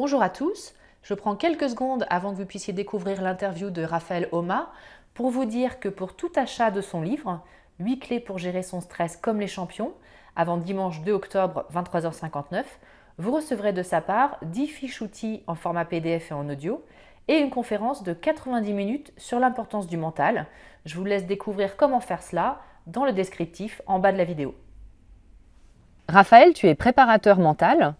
Bonjour à tous, je prends quelques secondes avant que vous puissiez découvrir l'interview de Raphaël Homa pour vous dire que pour tout achat de son livre, 8 clés pour gérer son stress comme les champions, avant dimanche 2 octobre 23h59, vous recevrez de sa part 10 fiches outils en format PDF et en audio et une conférence de 90 minutes sur l'importance du mental. Je vous laisse découvrir comment faire cela dans le descriptif en bas de la vidéo. Raphaël, tu es préparateur mental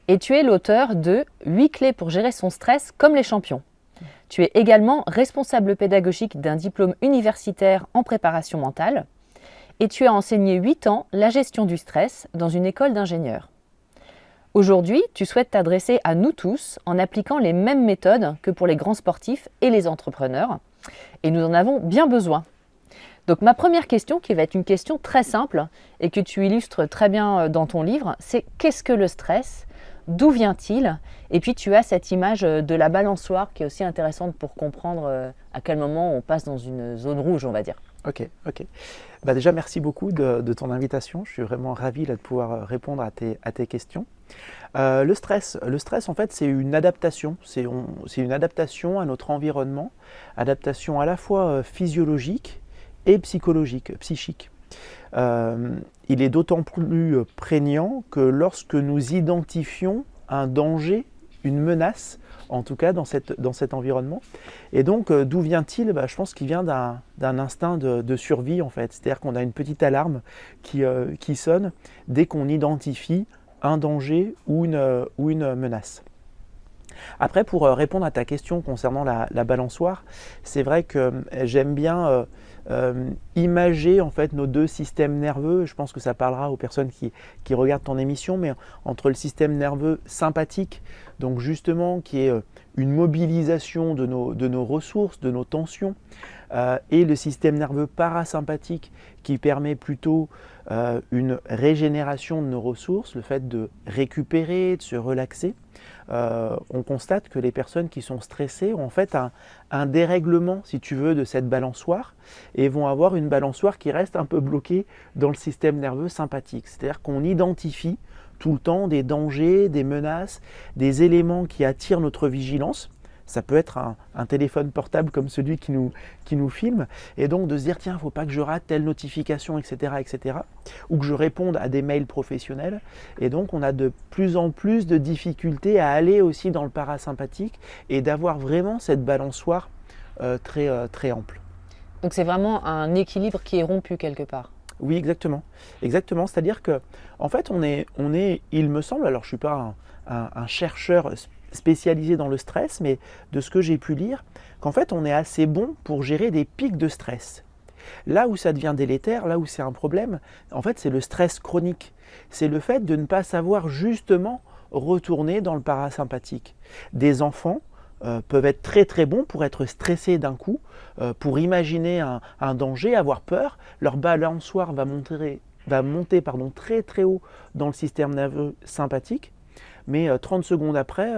et tu es l'auteur de 8 clés pour gérer son stress comme les champions. Tu es également responsable pédagogique d'un diplôme universitaire en préparation mentale et tu as enseigné 8 ans la gestion du stress dans une école d'ingénieurs. Aujourd'hui, tu souhaites t'adresser à nous tous en appliquant les mêmes méthodes que pour les grands sportifs et les entrepreneurs. Et nous en avons bien besoin. Donc ma première question, qui va être une question très simple et que tu illustres très bien dans ton livre, c'est qu'est-ce que le stress ? D'où vient-il ? Et puis tu as cette image de la balançoire qui est aussi intéressante pour comprendre à quel moment on passe dans une zone rouge, on va dire. Ok. Déjà, merci beaucoup de ton invitation. Je suis vraiment ravi de pouvoir répondre à tes questions. Le stress, en fait, c'est une adaptation. C'est une adaptation à notre environnement, adaptation à la fois physiologique et psychique. Il est d'autant plus prégnant que lorsque nous identifions un danger, une menace, en tout cas dans cet environnement. Et donc, d'où vient-il ? Je pense qu'il vient d'un instinct de survie, en fait. C'est-à-dire qu'on a une petite alarme qui sonne dès qu'on identifie un danger ou une menace. Après, pour répondre à ta question concernant la balançoire, c'est vrai que j'aime bien imager en fait nos deux systèmes nerveux. Je pense que ça parlera aux personnes qui regardent ton émission, mais entre le système nerveux sympathique, donc justement qui est une mobilisation de nos ressources, de nos tensions, et le système nerveux parasympathique qui permet plutôt une régénération de nos ressources, le fait de récupérer, de se relaxer. On constate que les personnes qui sont stressées ont en fait un dérèglement, si tu veux, de cette balançoire et vont avoir une balançoire qui reste un peu bloquée dans le système nerveux sympathique. C'est-à-dire qu'on identifie tout le temps des dangers, des menaces, des éléments qui attirent notre vigilance. Ça peut être un téléphone portable comme celui qui nous filme, et donc de se dire tiens, il ne faut pas que je rate telle notification, etc., ou que je réponde à des mails professionnels. Et donc on a de plus en plus de difficultés à aller aussi dans le parasympathique et d'avoir vraiment cette balançoire très ample. Donc c'est vraiment un équilibre qui est rompu quelque part. Oui, exactement. C'est-à-dire que en fait on est, il me semble, alors je ne suis pas un chercheur spécialisé dans le stress, mais de ce que j'ai pu lire, qu'en fait on est assez bon pour gérer des pics de stress. Là où ça devient délétère, là où c'est un problème, en fait c'est le stress chronique. C'est le fait de ne pas savoir justement retourner dans le parasympathique. Des enfants peuvent être très bons pour être stressés d'un coup, pour imaginer un danger, avoir peur. Leur balançoire va monter très haut dans le système nerveux sympathique. Mais 30 secondes après,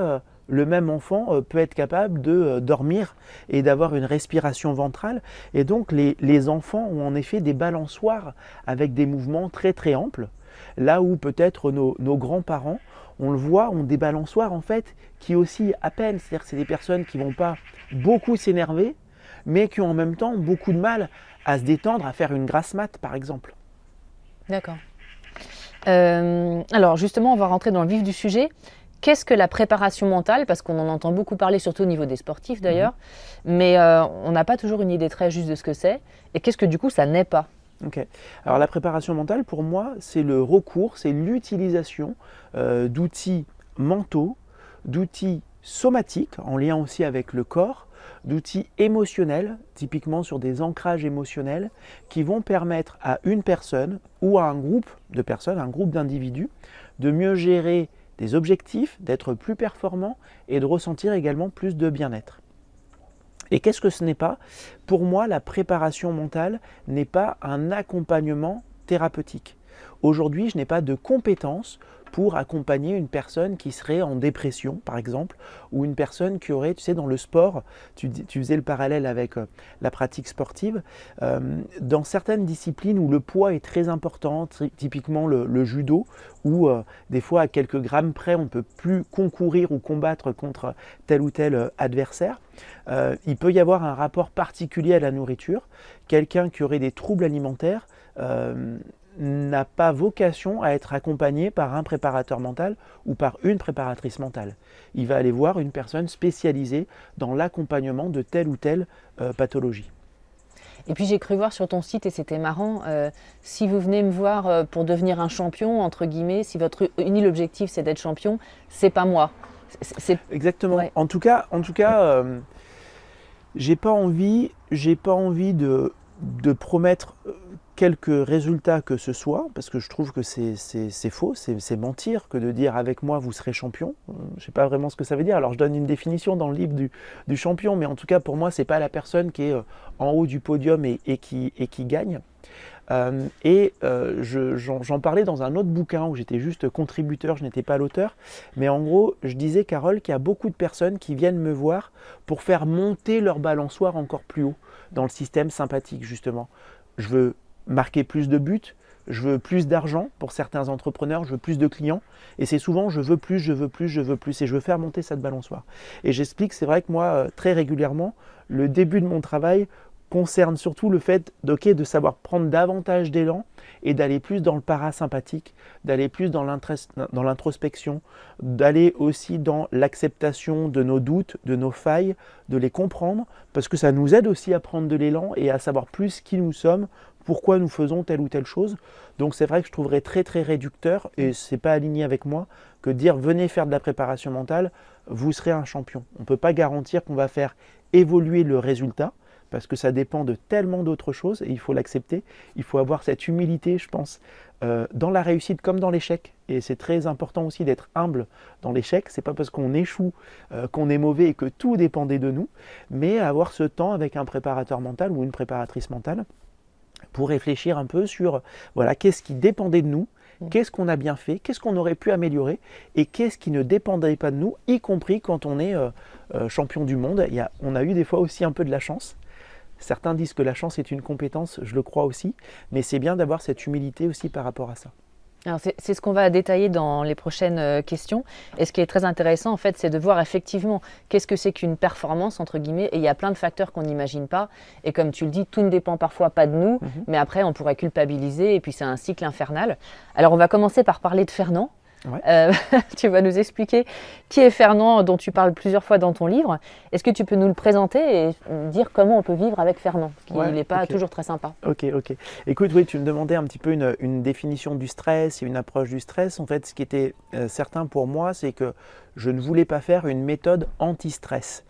le même enfant peut être capable de dormir et d'avoir une respiration ventrale. Et donc les enfants ont en effet des balançoires avec des mouvements très amples. Là où peut-être nos grands-parents, on le voit, ont des balançoires en fait qui oscillent à peine. C'est-à-dire que c'est des personnes qui ne vont pas beaucoup s'énerver, mais qui ont en même temps beaucoup de mal à se détendre, à faire une grasse mat par exemple. D'accord. Alors justement, on va rentrer dans le vif du sujet. Qu'est-ce que la préparation mentale ? Parce qu'on en entend beaucoup parler, surtout au niveau des sportifs d'ailleurs, mais on n'a pas toujours une idée très juste de ce que c'est. Et qu'est-ce que du coup ça n'est pas ? Ok. Alors la préparation mentale, pour moi, c'est le recours, c'est l'utilisation d'outils mentaux, d'outils somatiques, en lien aussi avec le corps, d'outils émotionnels, typiquement sur des ancrages émotionnels, qui vont permettre à une personne ou à un groupe de personnes, un groupe d'individus, de mieux gérer des objectifs, d'être plus performant et de ressentir également plus de bien-être. Et qu'est-ce que ce n'est pas ? Pour moi, la préparation mentale n'est pas un accompagnement thérapeutique. Aujourd'hui, je n'ai pas de compétences pour accompagner une personne qui serait en dépression, par exemple, ou une personne qui aurait, tu sais, dans le sport, tu faisais le parallèle avec la pratique sportive, dans certaines disciplines où le poids est très important, typiquement le judo, où des fois à quelques grammes près, on ne peut plus concourir ou combattre contre tel ou tel adversaire, il peut y avoir un rapport particulier à la nourriture. Quelqu'un qui aurait des troubles alimentaires n'a pas vocation à être accompagné par un préparateur mental ou par une préparatrice mentale. Il va aller voir une personne spécialisée dans l'accompagnement de telle ou telle pathologie. Et puis j'ai cru voir sur ton site, et c'était marrant, si vous venez me voir pour devenir un champion, entre guillemets, si votre unique objectif c'est d'être champion, c'est pas moi. Exactement. Ouais. En tout cas, j'ai pas envie de promettre quelques résultats que ce soit, parce que je trouve que c'est faux, c'est mentir que de dire avec moi vous serez champion. Je ne sais pas vraiment ce que ça veut dire. Alors je donne une définition dans le livre du champion, mais en tout cas pour moi c'est pas la personne qui est en haut du podium et qui gagne. J'en parlais dans un autre bouquin où j'étais juste contributeur, je n'étais pas l'auteur, mais en gros je disais, Carole, qu'il y a beaucoup de personnes qui viennent me voir pour faire monter leur balançoire encore plus haut dans le système sympathique justement. Je veux marquer plus de buts, je veux plus d'argent pour certains entrepreneurs, je veux plus de clients, et c'est souvent je veux plus, et je veux faire monter cette balançoire. Et j'explique, c'est vrai que moi, très régulièrement, le début de mon travail concerne surtout le fait de savoir prendre davantage d'élan et d'aller plus dans le parasympathique, d'aller plus dans l'introspection, d'aller aussi dans l'acceptation de nos doutes, de nos failles, de les comprendre, parce que ça nous aide aussi à prendre de l'élan et à savoir plus qui nous sommes, pourquoi nous faisons telle ou telle chose. Donc c'est vrai que je trouverais très très réducteur, et c'est pas aligné avec moi, que dire venez faire de la préparation mentale, vous serez un champion. On ne peut pas garantir qu'on va faire évoluer le résultat, parce que ça dépend de tellement d'autres choses et il faut l'accepter. Il faut avoir cette humilité, je pense, dans la réussite comme dans l'échec. Et c'est très important aussi d'être humble dans l'échec. C'est pas parce qu'on échoue qu'on est mauvais et que tout dépendait de nous, mais avoir ce temps avec un préparateur mental ou une préparatrice mentale pour réfléchir un peu sur voilà, qu'est-ce qui dépendait de nous, qu'est-ce qu'on a bien fait, qu'est-ce qu'on aurait pu améliorer et qu'est-ce qui ne dépendait pas de nous, y compris quand on est champion du monde. On a eu des fois aussi un peu de la chance. Certains disent que la chance est une compétence, je le crois aussi, mais c'est bien d'avoir cette humilité aussi par rapport à ça. Alors c'est ce qu'on va détailler dans les prochaines questions. Et ce qui est très intéressant, en fait, c'est de voir effectivement qu'est-ce que c'est qu'une performance, entre guillemets. Et il y a plein de facteurs qu'on n'imagine pas. Et comme tu le dis, tout ne dépend parfois pas de nous, mais après, on pourrait culpabiliser. Et puis, c'est un cycle infernal. Alors, on va commencer par parler de Fernand. Ouais. Tu vas nous expliquer qui est Fernand, dont tu parles plusieurs fois dans ton livre. Est-ce que tu peux nous le présenter et dire comment on peut vivre avec Fernand, parce qu'il n'est pas toujours très sympa. Ok. Écoute, oui, tu me demandais un petit peu une définition du stress et une approche du stress. En fait, ce qui était certain pour moi, c'est que je ne voulais pas faire une méthode anti-stress.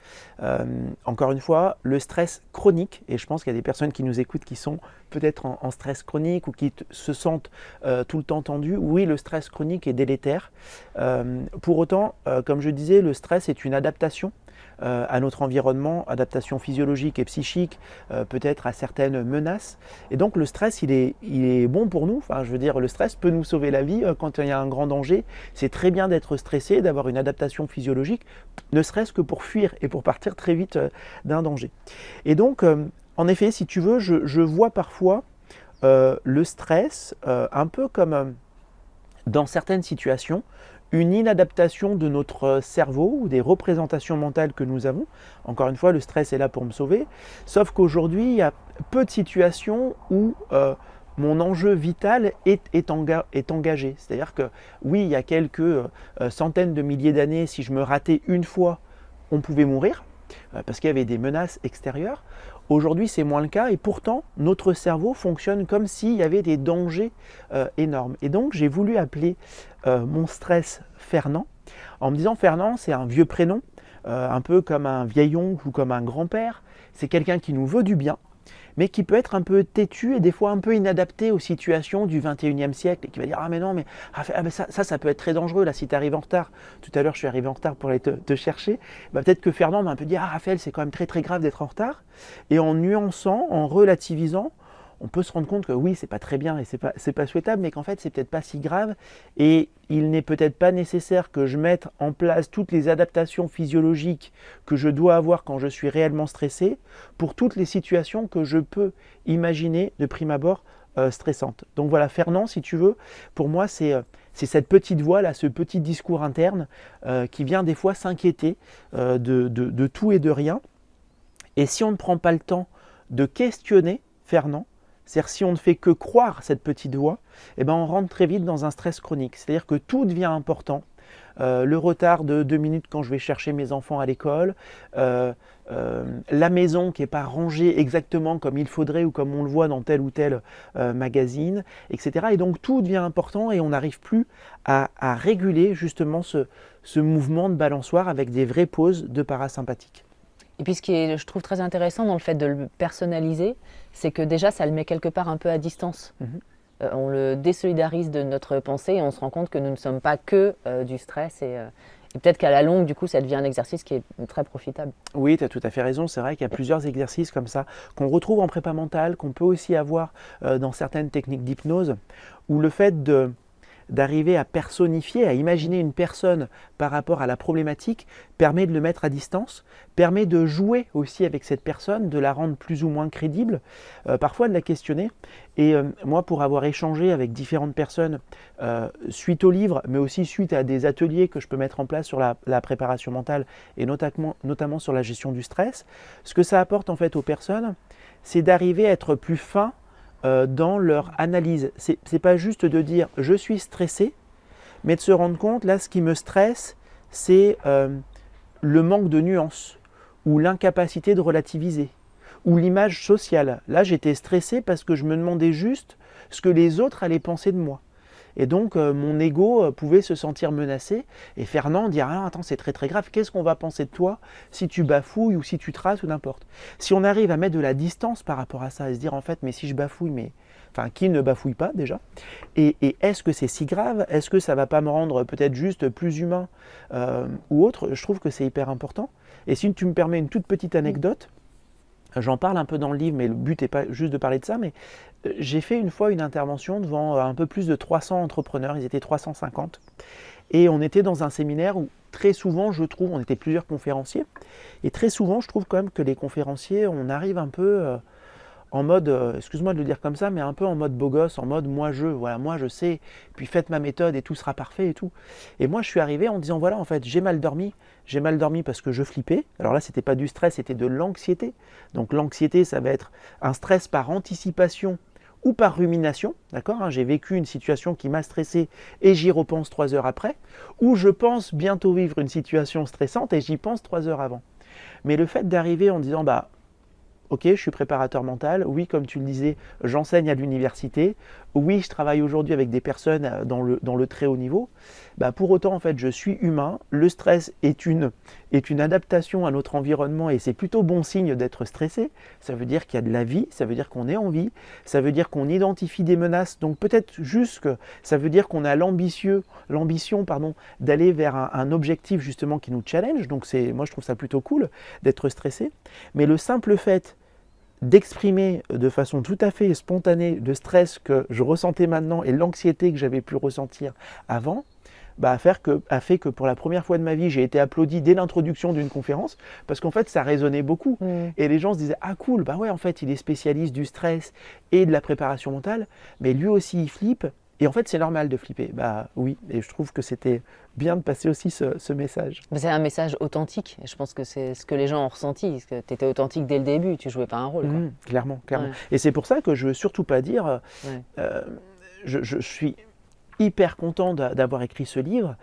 Encore une fois, le stress chronique, et je pense qu'il y a des personnes qui nous écoutent qui sont peut-être en stress chronique ou qui se sentent tout le temps tendus. Oui, le stress chronique est délétère. Pour autant, comme je disais, le stress est une adaptation à notre environnement, adaptation physiologique et psychique, peut-être à certaines menaces. Et donc le stress, il est bon pour nous. Enfin, je veux dire, le stress peut nous sauver la vie quand il y a un grand danger. C'est très bien d'être stressé, d'avoir une adaptation physiologique, ne serait-ce que pour fuir et pour partir très vite d'un danger. Et donc, en effet, si tu veux, je vois parfois le stress un peu comme dans certaines situations, une inadaptation de notre cerveau ou des représentations mentales que nous avons. Encore une fois, le stress est là pour me sauver. Sauf qu'aujourd'hui, il y a peu de situations où mon enjeu vital est engagé. C'est-à-dire que oui, il y a quelques centaines de milliers d'années, si je me ratais une fois, on pouvait mourir parce qu'il y avait des menaces extérieures. Aujourd'hui, c'est moins le cas et pourtant, notre cerveau fonctionne comme s'il y avait des dangers énormes. Et donc, j'ai voulu appeler mon stress Fernand, en me disant Fernand, c'est un vieux prénom, un peu comme un vieil oncle ou comme un grand-père. C'est quelqu'un qui nous veut du bien, mais qui peut être un peu têtu et des fois un peu inadapté aux situations du 21e siècle et qui va dire « Ah mais non, mais ça peut être très dangereux là si tu arrives en retard. » Tout à l'heure, je suis arrivé en retard pour aller te chercher. Peut-être que Fernand m'a un peu dit « Ah Raphaël, c'est quand même très très grave d'être en retard. » Et en nuançant, en relativisant, on peut se rendre compte que oui, c'est pas très bien et c'est pas souhaitable, mais qu'en fait, c'est peut-être pas si grave et il n'est peut-être pas nécessaire que je mette en place toutes les adaptations physiologiques que je dois avoir quand je suis réellement stressé pour toutes les situations que je peux imaginer de prime abord stressantes. Donc voilà, Fernand, si tu veux, pour moi, c'est cette petite voix là, ce petit discours interne qui vient des fois s'inquiéter de tout et de rien. Et si on ne prend pas le temps de questionner Fernand, c'est-à-dire si on ne fait que croire cette petite voix, eh ben on rentre très vite dans un stress chronique. C'est-à-dire que tout devient important. Le retard de 2 minutes quand je vais chercher mes enfants à l'école, la maison qui n'est pas rangée exactement comme il faudrait ou comme on le voit dans tel ou tel magazine, etc. Et donc tout devient important et on n'arrive plus à réguler justement ce mouvement de balançoire avec des vraies pauses de parasympathique. Et puis ce qui est, je trouve très intéressant dans le fait de le personnaliser, c'est que déjà ça le met quelque part un peu à distance. On le désolidarise de notre pensée et on se rend compte que nous ne sommes pas que du stress et peut-être qu'à la longue, du coup, ça devient un exercice qui est très profitable. Oui, tu as tout à fait raison. C'est vrai qu'il y a plusieurs exercices comme ça qu'on retrouve en prépa mentale, qu'on peut aussi avoir dans certaines techniques d'hypnose, où le fait d'arriver à personnifier, à imaginer une personne par rapport à la problématique, permet de le mettre à distance, permet de jouer aussi avec cette personne, de la rendre plus ou moins crédible, parfois de la questionner. Et moi, pour avoir échangé avec différentes personnes suite au livre, mais aussi suite à des ateliers que je peux mettre en place sur la préparation mentale et notamment sur la gestion du stress, ce que ça apporte en fait aux personnes, c'est d'arriver à être plus fin dans leur analyse. C'est pas juste de dire je suis stressé, mais de se rendre compte, là ce qui me stresse, c'est le manque de nuances, ou l'incapacité de relativiser, ou l'image sociale. Là j'étais stressé parce que je me demandais juste ce que les autres allaient penser de moi. Et donc mon ego pouvait se sentir menacé. Et Fernand dit ah, attends, c'est très très grave, qu'est-ce qu'on va penser de toi si tu bafouilles ou si tu traces ou n'importe. Si on arrive à mettre de la distance par rapport à ça et se dire en fait, mais si je bafouille, mais enfin qui ne bafouille pas déjà, et est-ce que c'est si grave, est-ce que ça va pas me rendre peut-être juste plus humain ou autre, je trouve que c'est hyper important. Et si tu me permets une toute petite anecdote, j'en parle un peu dans le livre, mais le but n'est pas juste de parler de ça, mais j'ai fait une fois une intervention devant un peu plus de 300 entrepreneurs, ils étaient 350, et on était dans un séminaire où très souvent, je trouve, on était plusieurs conférenciers, et très souvent, je trouve quand même que les conférenciers, on arrive un peu en mode, excuse-moi de le dire comme ça, mais un peu en mode beau gosse, en mode moi je sais, puis faites ma méthode et tout sera parfait et tout. Et moi je suis arrivé en disant voilà, en fait j'ai mal dormi parce que je flippais. Alors là c'était pas du stress, c'était de l'anxiété. Donc l'anxiété ça va être un stress par anticipation ou par rumination, d'accord, hein, j'ai vécu une situation qui m'a stressé et j'y repense 3 heures après, ou je pense bientôt vivre une situation stressante et j'y pense 3 heures avant. Mais le fait d'arriver en disant bah ok, je suis préparateur mental, oui, comme tu le disais, j'enseigne à l'université, oui, je travaille aujourd'hui avec des personnes dans le très haut niveau, bah, pour autant, en fait, je suis humain, le stress est une adaptation à notre environnement et c'est plutôt bon signe d'être stressé, ça veut dire qu'il y a de la vie, ça veut dire qu'on est en vie, ça veut dire qu'on identifie des menaces, donc peut-être juste que ça veut dire qu'on a l'ambition d'aller vers un objectif justement qui nous challenge, donc moi je trouve ça plutôt cool d'être stressé, mais le simple fait d'exprimer de façon tout à fait spontanée le stress que je ressentais maintenant et l'anxiété que j'avais pu ressentir avant, bah, a fait que pour la première fois de ma vie, j'ai été applaudi dès l'introduction d'une conférence parce qu'en fait, ça résonnait beaucoup. Et les gens se disaient « Ah cool, bah ouais, en fait, il est spécialiste du stress et de la préparation mentale, mais lui aussi, il flippe. Et en fait, c'est normal de flipper. » Bah oui, et je trouve que c'était bien de passer aussi ce message. C'est un message authentique. Je pense que c'est ce que les gens ont ressenti. Tu étais authentique dès le début, tu jouais pas un rôle. Clairement. Ouais. Et c'est pour ça que je veux surtout pas dire je suis hyper content d'avoir écrit ce livre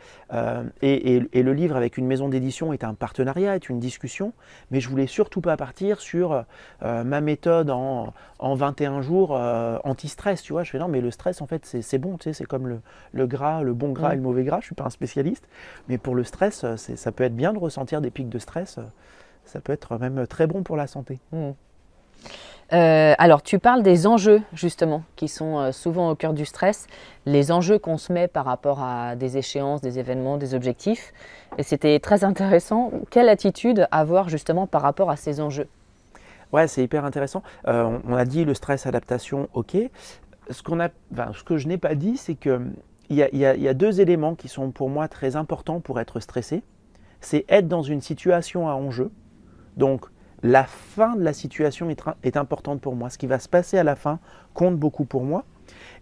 et le livre avec une maison d'édition est un partenariat, est une discussion, mais je voulais surtout pas partir sur ma méthode en 21 jours anti-stress, tu vois. Je fais non mais le stress en fait c'est bon, tu sais, c'est comme le gras, le bon gras et le mauvais gras, je suis pas un spécialiste, mais pour le stress ça peut être bien de ressentir des pics de stress, ça peut être même très bon pour la santé. Alors, tu parles des enjeux, justement, qui sont souvent au cœur du stress, les enjeux qu'on se met par rapport à des échéances, des événements, des objectifs. Et c'était très intéressant. Quelle attitude avoir, justement, par rapport à ces enjeux ? Ouais, c'est hyper intéressant. On a dit le stress, adaptation, ok. Ce que je n'ai pas dit, c'est qu'il y a deux éléments qui sont pour moi très importants pour être stressé. C'est être dans une situation à enjeu. Donc, la fin de la situation est importante pour moi. Ce qui va se passer à la fin compte beaucoup pour moi.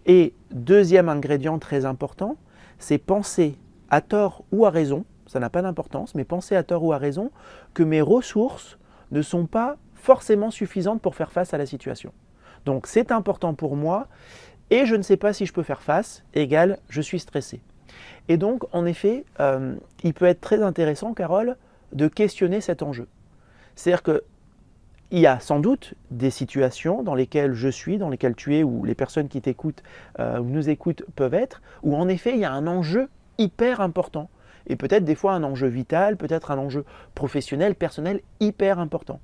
Et deuxième ingrédient très important, c'est penser à tort ou à raison, ça n'a pas d'importance, mais penser à tort ou à raison que mes ressources ne sont pas forcément suffisantes pour faire face à la situation. Donc c'est important pour moi et je ne sais pas si je peux faire face, égale je suis stressé. Et donc en effet, il peut être très intéressant, Carole, de questionner cet enjeu. C'est-à-dire qu'il y a sans doute des situations dans lesquelles je suis, dans lesquelles tu es, ou les personnes qui t'écoutent ou nous écoutent peuvent être, où en effet il y a un enjeu hyper important. Et peut-être des fois un enjeu vital, peut-être un enjeu professionnel, personnel hyper important.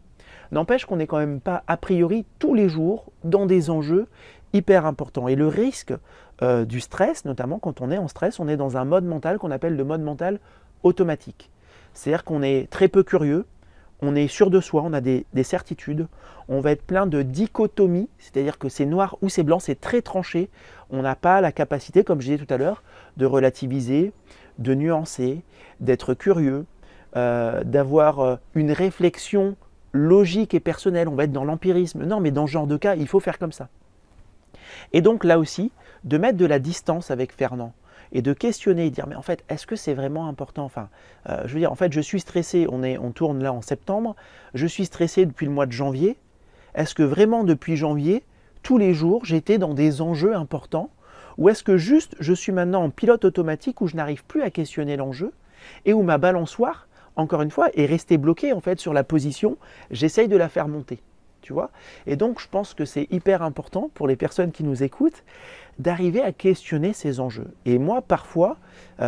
N'empêche qu'on n'est quand même pas a priori tous les jours dans des enjeux hyper importants. Et le risque du stress, notamment quand on est en stress, on est dans un mode mental qu'on appelle le mode mental automatique. C'est-à-dire qu'on est très peu curieux, on est sûr de soi, on a des certitudes, on va être plein de dichotomies, c'est-à-dire que c'est noir ou c'est blanc, c'est très tranché. On n'a pas la capacité, comme je disais tout à l'heure, de relativiser, de nuancer, d'être curieux, d'avoir une réflexion logique et personnelle. On va être dans l'empirisme. Non, mais dans ce genre de cas, il faut faire comme ça. Et donc là aussi, de mettre de la distance avec Fernand et de questionner et dire mais en fait est-ce que c'est vraiment important, enfin je veux dire en fait je suis stressé, on tourne là en septembre, je suis stressé depuis le mois de janvier, est-ce que vraiment depuis janvier tous les jours j'étais dans des enjeux importants ou est-ce que juste je suis maintenant en pilote automatique où je n'arrive plus à questionner l'enjeu et où ma balançoire encore une fois est restée bloquée en fait sur la position, j'essaye de la faire monter. Tu vois. Et donc, je pense que c'est hyper important pour les personnes qui nous écoutent d'arriver à questionner ces enjeux. Et moi, parfois,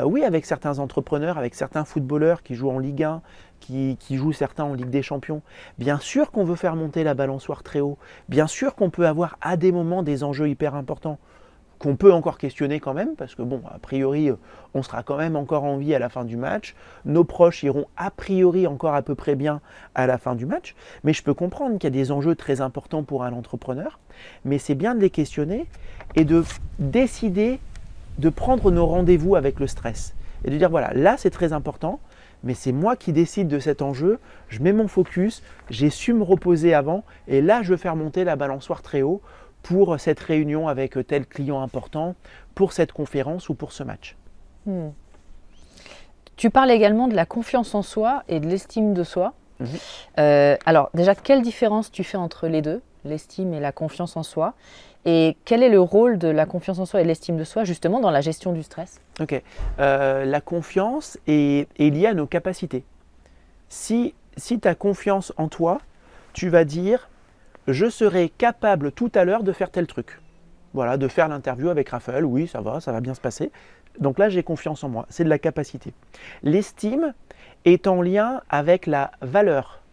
oui, avec certains entrepreneurs, avec certains footballeurs qui jouent en Ligue 1, qui jouent certains en Ligue des Champions, bien sûr qu'on veut faire monter la balançoire très haut, bien sûr qu'on peut avoir à des moments des enjeux hyper importants, qu'on peut encore questionner quand même, parce que bon, a priori, on sera quand même encore en vie à la fin du match. Nos proches iront a priori encore à peu près bien à la fin du match. Mais je peux comprendre qu'il y a des enjeux très importants pour un entrepreneur. Mais c'est bien de les questionner et de décider de prendre nos rendez-vous avec le stress. Et de dire, voilà, là c'est très important, mais c'est moi qui décide de cet enjeu. Je mets mon focus, j'ai su me reposer avant, et là je veux faire monter la balançoire très haut pour cette réunion avec tel client important, pour cette conférence ou pour ce match. Tu parles également de la confiance en soi et de l'estime de soi. Alors déjà, quelle différence tu fais entre les deux, l'estime et la confiance en soi? Et quel est le rôle de la confiance en soi et de l'estime de soi justement dans la gestion du stress? Ok, la confiance est liée à nos capacités. Si tu as confiance en toi, tu vas dire je serai capable tout à l'heure de faire tel truc. Voilà, de faire l'interview avec Raphaël, oui, ça va bien se passer. Donc là, j'ai confiance en moi, c'est de la capacité. L'estime est en lien avec la valeur.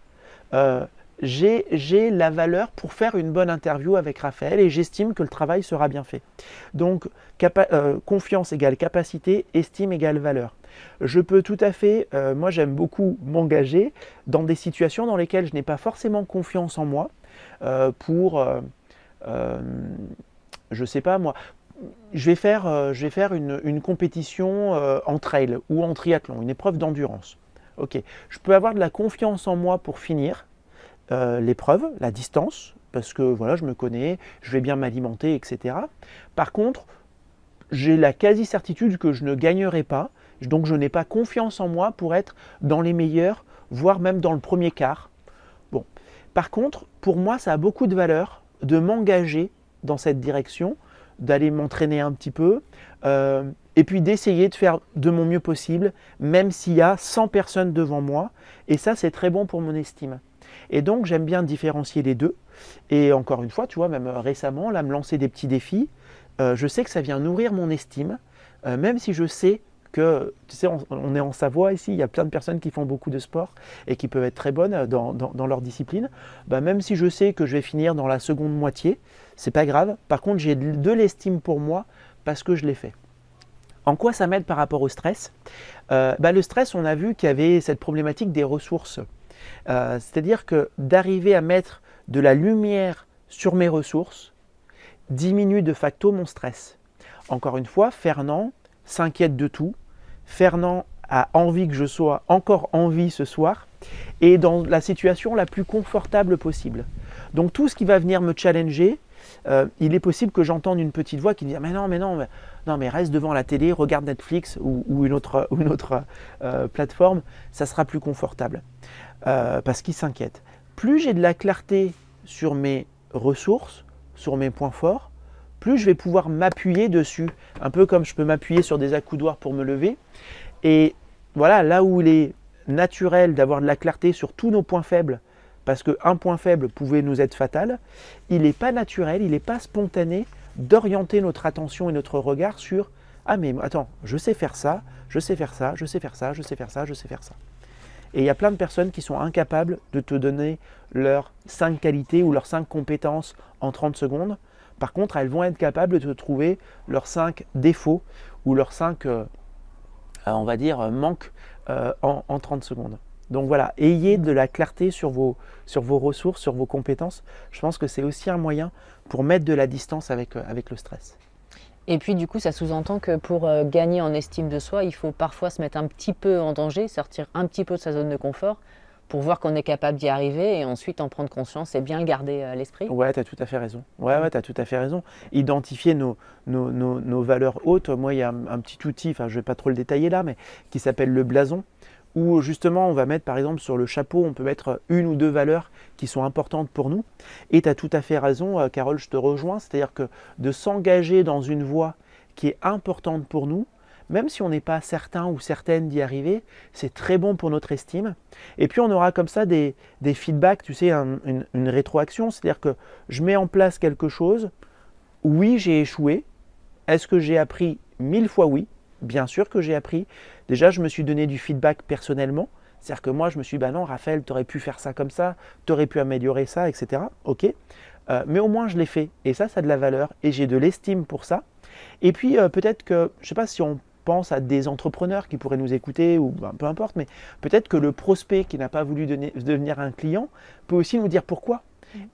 J'ai la valeur pour faire une bonne interview avec Raphaël et j'estime que le travail sera bien fait. Donc, confiance égale capacité, estime égale valeur. Je peux tout à fait, moi j'aime beaucoup m'engager dans des situations dans lesquelles je n'ai pas forcément confiance en moi, je sais pas moi, je vais faire une compétition en trail ou en triathlon, une épreuve d'endurance. Ok, je peux avoir de la confiance en moi pour finir l'épreuve, la distance, parce que voilà, je me connais, je vais bien m'alimenter, etc. Par contre, j'ai la quasi-certitude que je ne gagnerai pas, donc je n'ai pas confiance en moi pour être dans les meilleurs, voire même dans le premier quart. Bon. Par contre, pour moi, ça a beaucoup de valeur de m'engager dans cette direction, d'aller m'entraîner un petit peu, et puis d'essayer de faire de mon mieux possible, même s'il y a 100 personnes devant moi. Et ça, c'est très bon pour mon estime. Et donc, j'aime bien différencier les deux. Et encore une fois, tu vois, même récemment, là, me lancer des petits défis, je sais que ça vient nourrir mon estime, même si je sais que, tu sais, on est en Savoie ici, il y a plein de personnes qui font beaucoup de sport et qui peuvent être très bonnes dans leur discipline. Bah, même si je sais que je vais finir dans la seconde moitié, c'est pas grave. Par contre, j'ai de l'estime pour moi parce que je l'ai fait. En quoi ça m'aide par rapport au stress? Le stress, on a vu qu'il y avait cette problématique des ressources. C'est-à-dire que d'arriver à mettre de la lumière sur mes ressources diminue de facto mon stress. Encore une fois, Fernand s'inquiète de tout. Fernand a envie que je sois encore en vie ce soir et dans la situation la plus confortable possible. Donc tout ce qui va venir me challenger, il est possible que j'entende une petite voix qui me dit mais reste devant la télé, regarde Netflix ou une autre plateforme, ça sera plus confortable. Parce qu'il s'inquiète. Plus j'ai de la clarté sur mes ressources, sur mes points forts, plus je vais pouvoir m'appuyer dessus, un peu comme je peux m'appuyer sur des accoudoirs pour me lever. Et voilà, là où il est naturel d'avoir de la clarté sur tous nos points faibles, parce qu'un point faible pouvait nous être fatal, il n'est pas naturel, il n'est pas spontané d'orienter notre attention et notre regard sur « Ah mais attends, je sais faire ça, je sais faire ça, je sais faire ça, je sais faire ça, je sais faire ça ». Et il y a plein de personnes qui sont incapables de te donner leurs 5 qualités ou leurs 5 compétences en 30 secondes. Par contre, elles vont être capables de te trouver leurs 5 défauts ou leurs 5, on va dire, manques en 30 secondes. Donc voilà, ayez de la clarté sur vos ressources, sur vos compétences. Je pense que c'est aussi un moyen pour mettre de la distance avec le stress. Et puis du coup, ça sous-entend que pour gagner en estime de soi, il faut parfois se mettre un petit peu en danger, sortir un petit peu de sa zone de confort pour voir qu'on est capable d'y arriver et ensuite en prendre conscience et bien le garder à l'esprit. Ouais, tu as tout à fait raison. Ouais, tu as tout à fait raison. Identifier nos valeurs hautes. Moi, il y a un petit outil, enfin je ne vais pas trop le détailler là, mais qui s'appelle le blason, où justement on va mettre par exemple sur le chapeau, on peut mettre 1 ou 2 valeurs qui sont importantes pour nous. Et tu as tout à fait raison, Carole, je te rejoins, c'est-à-dire que de s'engager dans une voie qui est importante pour nous, même si on n'est pas certain ou certaine d'y arriver, c'est très bon pour notre estime. Et puis on aura comme ça des feedbacks, tu sais, une rétroaction, c'est-à-dire que je mets en place quelque chose, oui j'ai échoué, est-ce que j'ai appris 1000 fois oui? Bien sûr que j'ai appris. Déjà, je me suis donné du feedback personnellement. C'est-à-dire que moi, je me suis dit, bah non, Raphaël, tu aurais pu faire ça comme ça, tu aurais pu améliorer ça, etc. Ok. Mais au moins, je l'ai fait. Et ça a de la valeur. Et j'ai de l'estime pour ça. Et puis, peut-être que, je ne sais pas si on pense à des entrepreneurs qui pourraient nous écouter, ou peu importe, mais peut-être que le prospect qui n'a pas voulu devenir un client peut aussi nous dire pourquoi.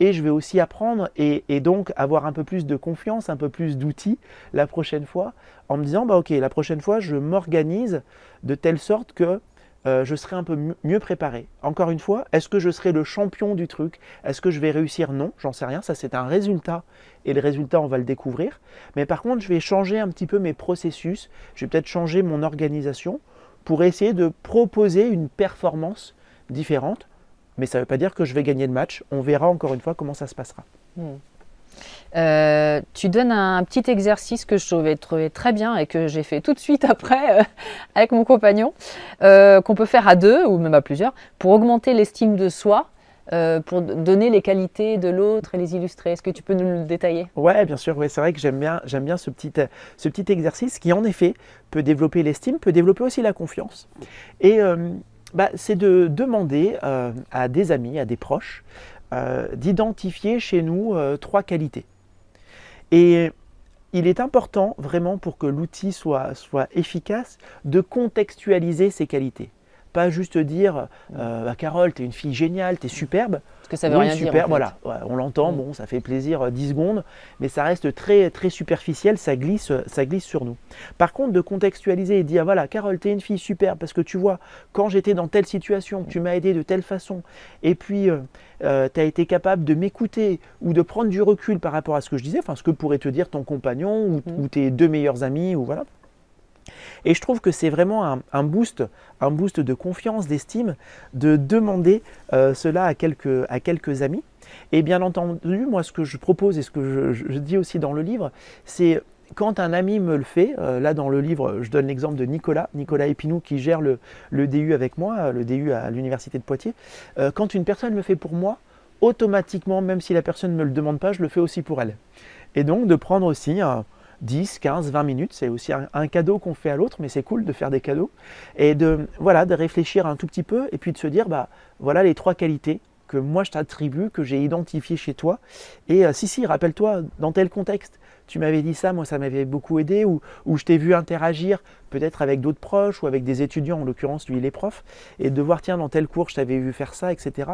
Et je vais aussi apprendre et donc avoir un peu plus de confiance, un peu plus d'outils la prochaine fois en me disant, bah ok, la prochaine fois, je m'organise de telle sorte que je serai un peu mieux préparé. Encore une fois, est-ce que je serai le champion du truc? Est-ce que je vais réussir? Non, j'en sais rien. Ça, c'est un résultat et le résultat, on va le découvrir. Mais par contre, je vais changer un petit peu mes processus. Je vais peut-être changer mon organisation pour essayer de proposer une performance différente. Mais ça ne veut pas dire que je vais gagner le match. On verra encore une fois comment ça se passera. Tu donnes un petit exercice que je trouvais très bien et que j'ai fait tout de suite après avec mon compagnon, qu'on peut faire à 2 ou même à plusieurs, pour augmenter l'estime de soi, pour donner les qualités de l'autre et les illustrer. Est-ce que tu peux nous le détailler? Ouais, bien sûr. Ouais, c'est vrai que j'aime bien ce petit exercice qui, en effet, peut développer l'estime, peut développer aussi la confiance. Et c'est de demander à des amis, à des proches, d'identifier chez nous 3 qualités. Et il est important vraiment pour que l'outil soit efficace de contextualiser ces qualités. Pas juste dire Carole, t'es une fille géniale, t'es superbe. Parce que ça veut rien dire. En fait. Voilà, ouais, on l'entend, bon, ça fait plaisir 10 secondes, mais ça reste très, très superficiel, ça glisse sur nous. Par contre, de contextualiser et dire voilà, Carole, t'es une fille superbe parce que tu vois, quand j'étais dans telle situation, tu m'as aidé de telle façon, et puis tu as été capable de m'écouter ou de prendre du recul par rapport à ce que je disais, enfin ce que pourrait te dire ton compagnon ou tes 2 meilleurs amis, ou voilà. Et je trouve que c'est vraiment un boost de confiance, d'estime, de demander cela à quelques amis. Et bien entendu, moi ce que je propose et ce que je dis aussi dans le livre, c'est quand un ami me le fait, là dans le livre, je donne l'exemple de Nicolas Epinou qui gère le DU avec moi, le DU à l'Université de Poitiers. Quand une personne le fait pour moi, automatiquement, même si la personne ne me le demande pas, je le fais aussi pour elle. Et donc de prendre aussi 10, 15, 20 minutes, c'est aussi un cadeau qu'on fait à l'autre, mais c'est cool de faire des cadeaux. Et de réfléchir un tout petit peu et puis de se dire, voilà les 3 qualités que moi je t'attribue, que j'ai identifiées chez toi. Et si, rappelle-toi, dans tel contexte, tu m'avais dit ça, moi ça m'avait beaucoup aidé, ou je t'ai vu interagir peut-être avec d'autres proches ou avec des étudiants, en l'occurrence lui il est prof, et de voir, tiens, dans tel cours je t'avais vu faire ça, etc.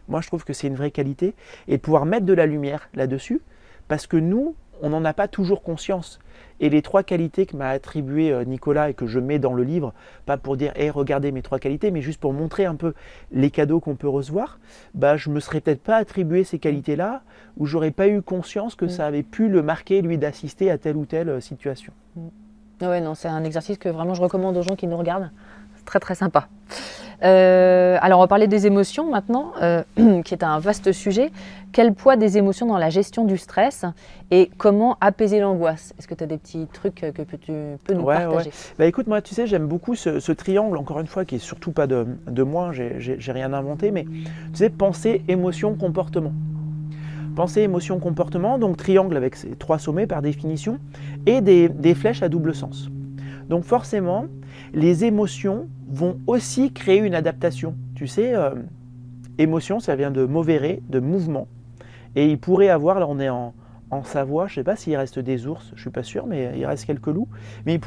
Moi, je trouve que c'est une vraie qualité et de pouvoir mettre de la lumière là-dessus parce que nous, on n'en a pas toujours conscience. Et les 3 qualités que m'a attribué Nicolas et que je mets dans le livre, pas pour dire hey, regardez mes 3 qualités, mais juste pour montrer un peu les cadeaux qu'on peut recevoir, je ne me serais peut-être pas attribué ces qualités-là ou j'aurais pas eu conscience que ça avait pu le marquer, lui, d'assister à telle ou telle situation. Ouais, non, c'est un exercice que vraiment je recommande aux gens qui nous regardent. C'est très très sympa. Alors on va parler des émotions maintenant, qui est un vaste sujet. Quel poids des émotions dans la gestion du stress et comment apaiser l'angoisse? Est-ce que tu as des petits trucs que tu peux nous partager? Écoute, moi tu sais, j'aime beaucoup ce triangle, encore une fois, qui est surtout pas de moi, j'ai rien inventé, mais tu sais, pensée, émotion, comportement. Pensée, émotion, comportement, donc triangle avec ses 3 sommets par définition, et des flèches à double sens. Donc forcément, les émotions vont aussi créer une adaptation. Tu sais, émotion, ça vient de movere, de mouvement. Et il pourrait avoir, là on est en Savoie, je ne sais pas s'il reste des ours, je ne suis pas sûr, mais il reste quelques loups. Mais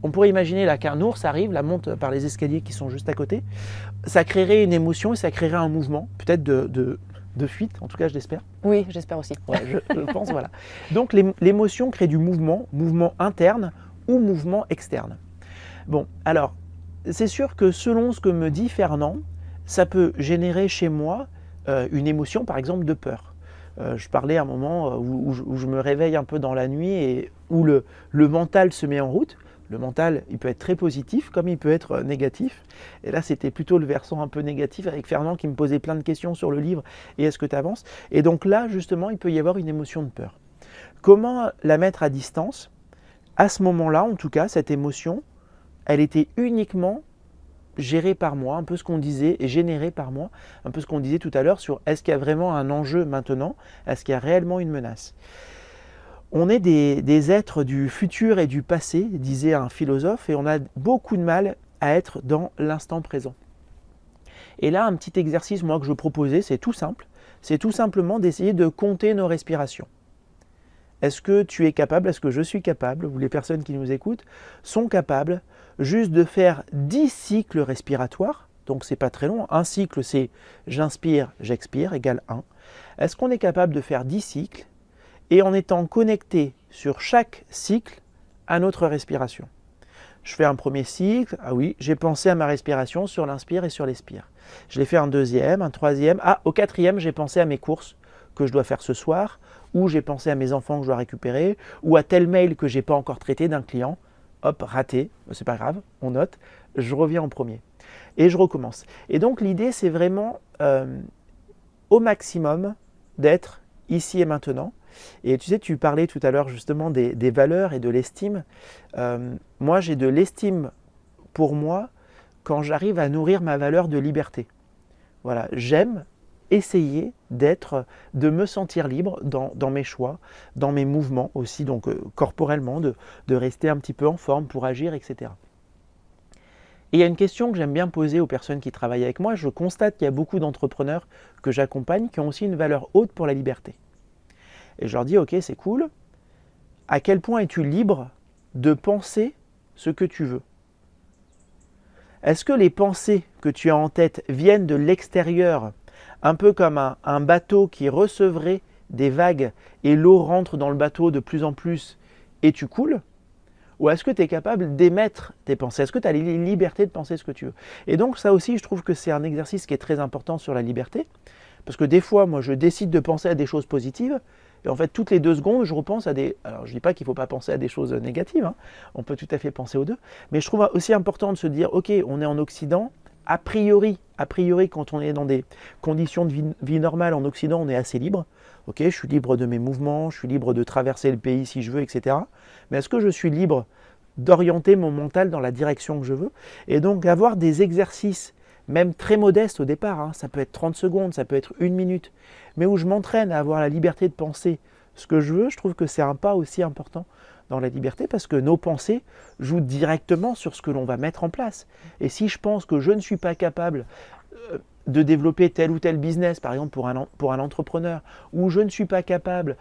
on pourrait imaginer là qu'un ours arrive, la monte par les escaliers qui sont juste à côté. Ça créerait une émotion et ça créerait un mouvement, peut-être de fuite, en tout cas je l'espère. Oui, j'espère aussi. Ouais, je pense, voilà. Donc l'émotion crée du mouvement interne ou mouvement externe. Bon, alors, c'est sûr que selon ce que me dit Fernand, ça peut générer chez moi une émotion, par exemple, de peur. Je parlais à un moment où je me réveille un peu dans la nuit et où le mental se met en route. Le mental, il peut être très positif comme il peut être négatif. Et là, c'était plutôt le versant un peu négatif avec Fernand qui me posait plein de questions sur le livre et est-ce que tu avances? Et donc là, justement, il peut y avoir une émotion de peur. Comment la mettre à distance? À ce moment-là, en tout cas, cette émotion, elle était uniquement gérée par moi, un peu ce qu'on disait, et générée par moi, un peu ce qu'on disait tout à l'heure sur est-ce qu'il y a vraiment un enjeu maintenant? Est-ce qu'il y a réellement une menace? On est des êtres du futur et du passé, disait un philosophe, et on a beaucoup de mal à être dans l'instant présent. Et là, un petit exercice, moi, que je proposais, c'est tout simple. C'est tout simplement d'essayer de compter nos respirations. Est-ce que tu es capable, est-ce que je suis capable, ou les personnes qui nous écoutent sont capables juste de faire 10 cycles respiratoires, donc c'est pas très long, un cycle c'est j'inspire, j'expire, égale 1. Est-ce qu'on est capable de faire 10 cycles et en étant connecté sur chaque cycle à notre respiration? Je fais un premier cycle, ah oui, j'ai pensé à ma respiration sur l'inspire et sur l'expire. Je l'ai fait un deuxième, un troisième, au 4e j'ai pensé à mes courses que je dois faire ce soir, ou j'ai pensé à mes enfants que je dois récupérer, ou à tel mail que je n'ai pas encore traité d'un client. Hop, raté, c'est pas grave, on note, je reviens en premier. Et je recommence. Et donc l'idée, c'est vraiment au maximum d'être ici et maintenant. Et tu sais, tu parlais tout à l'heure justement des valeurs et de l'estime. Moi, j'ai de l'estime pour moi quand j'arrive à nourrir ma valeur de liberté. Voilà, j'aime essayer de me sentir libre dans mes choix, dans mes mouvements aussi, donc corporellement, de rester un petit peu en forme pour agir, etc. Et il y a une question que j'aime bien poser aux personnes qui travaillent avec moi. Je constate qu'il y a beaucoup d'entrepreneurs que j'accompagne qui ont aussi une valeur haute pour la liberté. Et je leur dis, ok, c'est cool. À quel point es-tu libre de penser ce que tu veux? Est-ce que les pensées que tu as en tête viennent de l'extérieur, un peu comme un bateau qui recevrait des vagues et l'eau rentre dans le bateau de plus en plus et tu coules? Ou est-ce que tu es capable d'émettre tes pensées? Est-ce que tu as la liberté de penser ce que tu veux? Et donc ça aussi, je trouve que c'est un exercice qui est très important sur la liberté. Parce que des fois, moi, je décide de penser à des choses positives. Et en fait, toutes les 2 secondes, je repense à des... Alors, je ne dis pas qu'il ne faut pas penser à des choses négatives. Hein. On peut tout à fait penser aux deux. Mais je trouve aussi important de se dire, ok, on est en Occident. A priori, quand on est dans des conditions de vie normale en Occident, on est assez libre. Ok, je suis libre de mes mouvements, je suis libre de traverser le pays si je veux, etc. Mais est-ce que je suis libre d'orienter mon mental dans la direction que je veux? Et donc, avoir des exercices, même très modestes au départ, hein, ça peut être 30 secondes, ça peut être 1 minute, mais où je m'entraîne à avoir la liberté de penser ce que je veux, je trouve que c'est un pas aussi important dans la liberté parce que nos pensées jouent directement sur ce que l'on va mettre en place. Et si je pense que je ne suis pas capable de développer tel ou tel business, par exemple pour un entrepreneur, ou je ne suis pas capable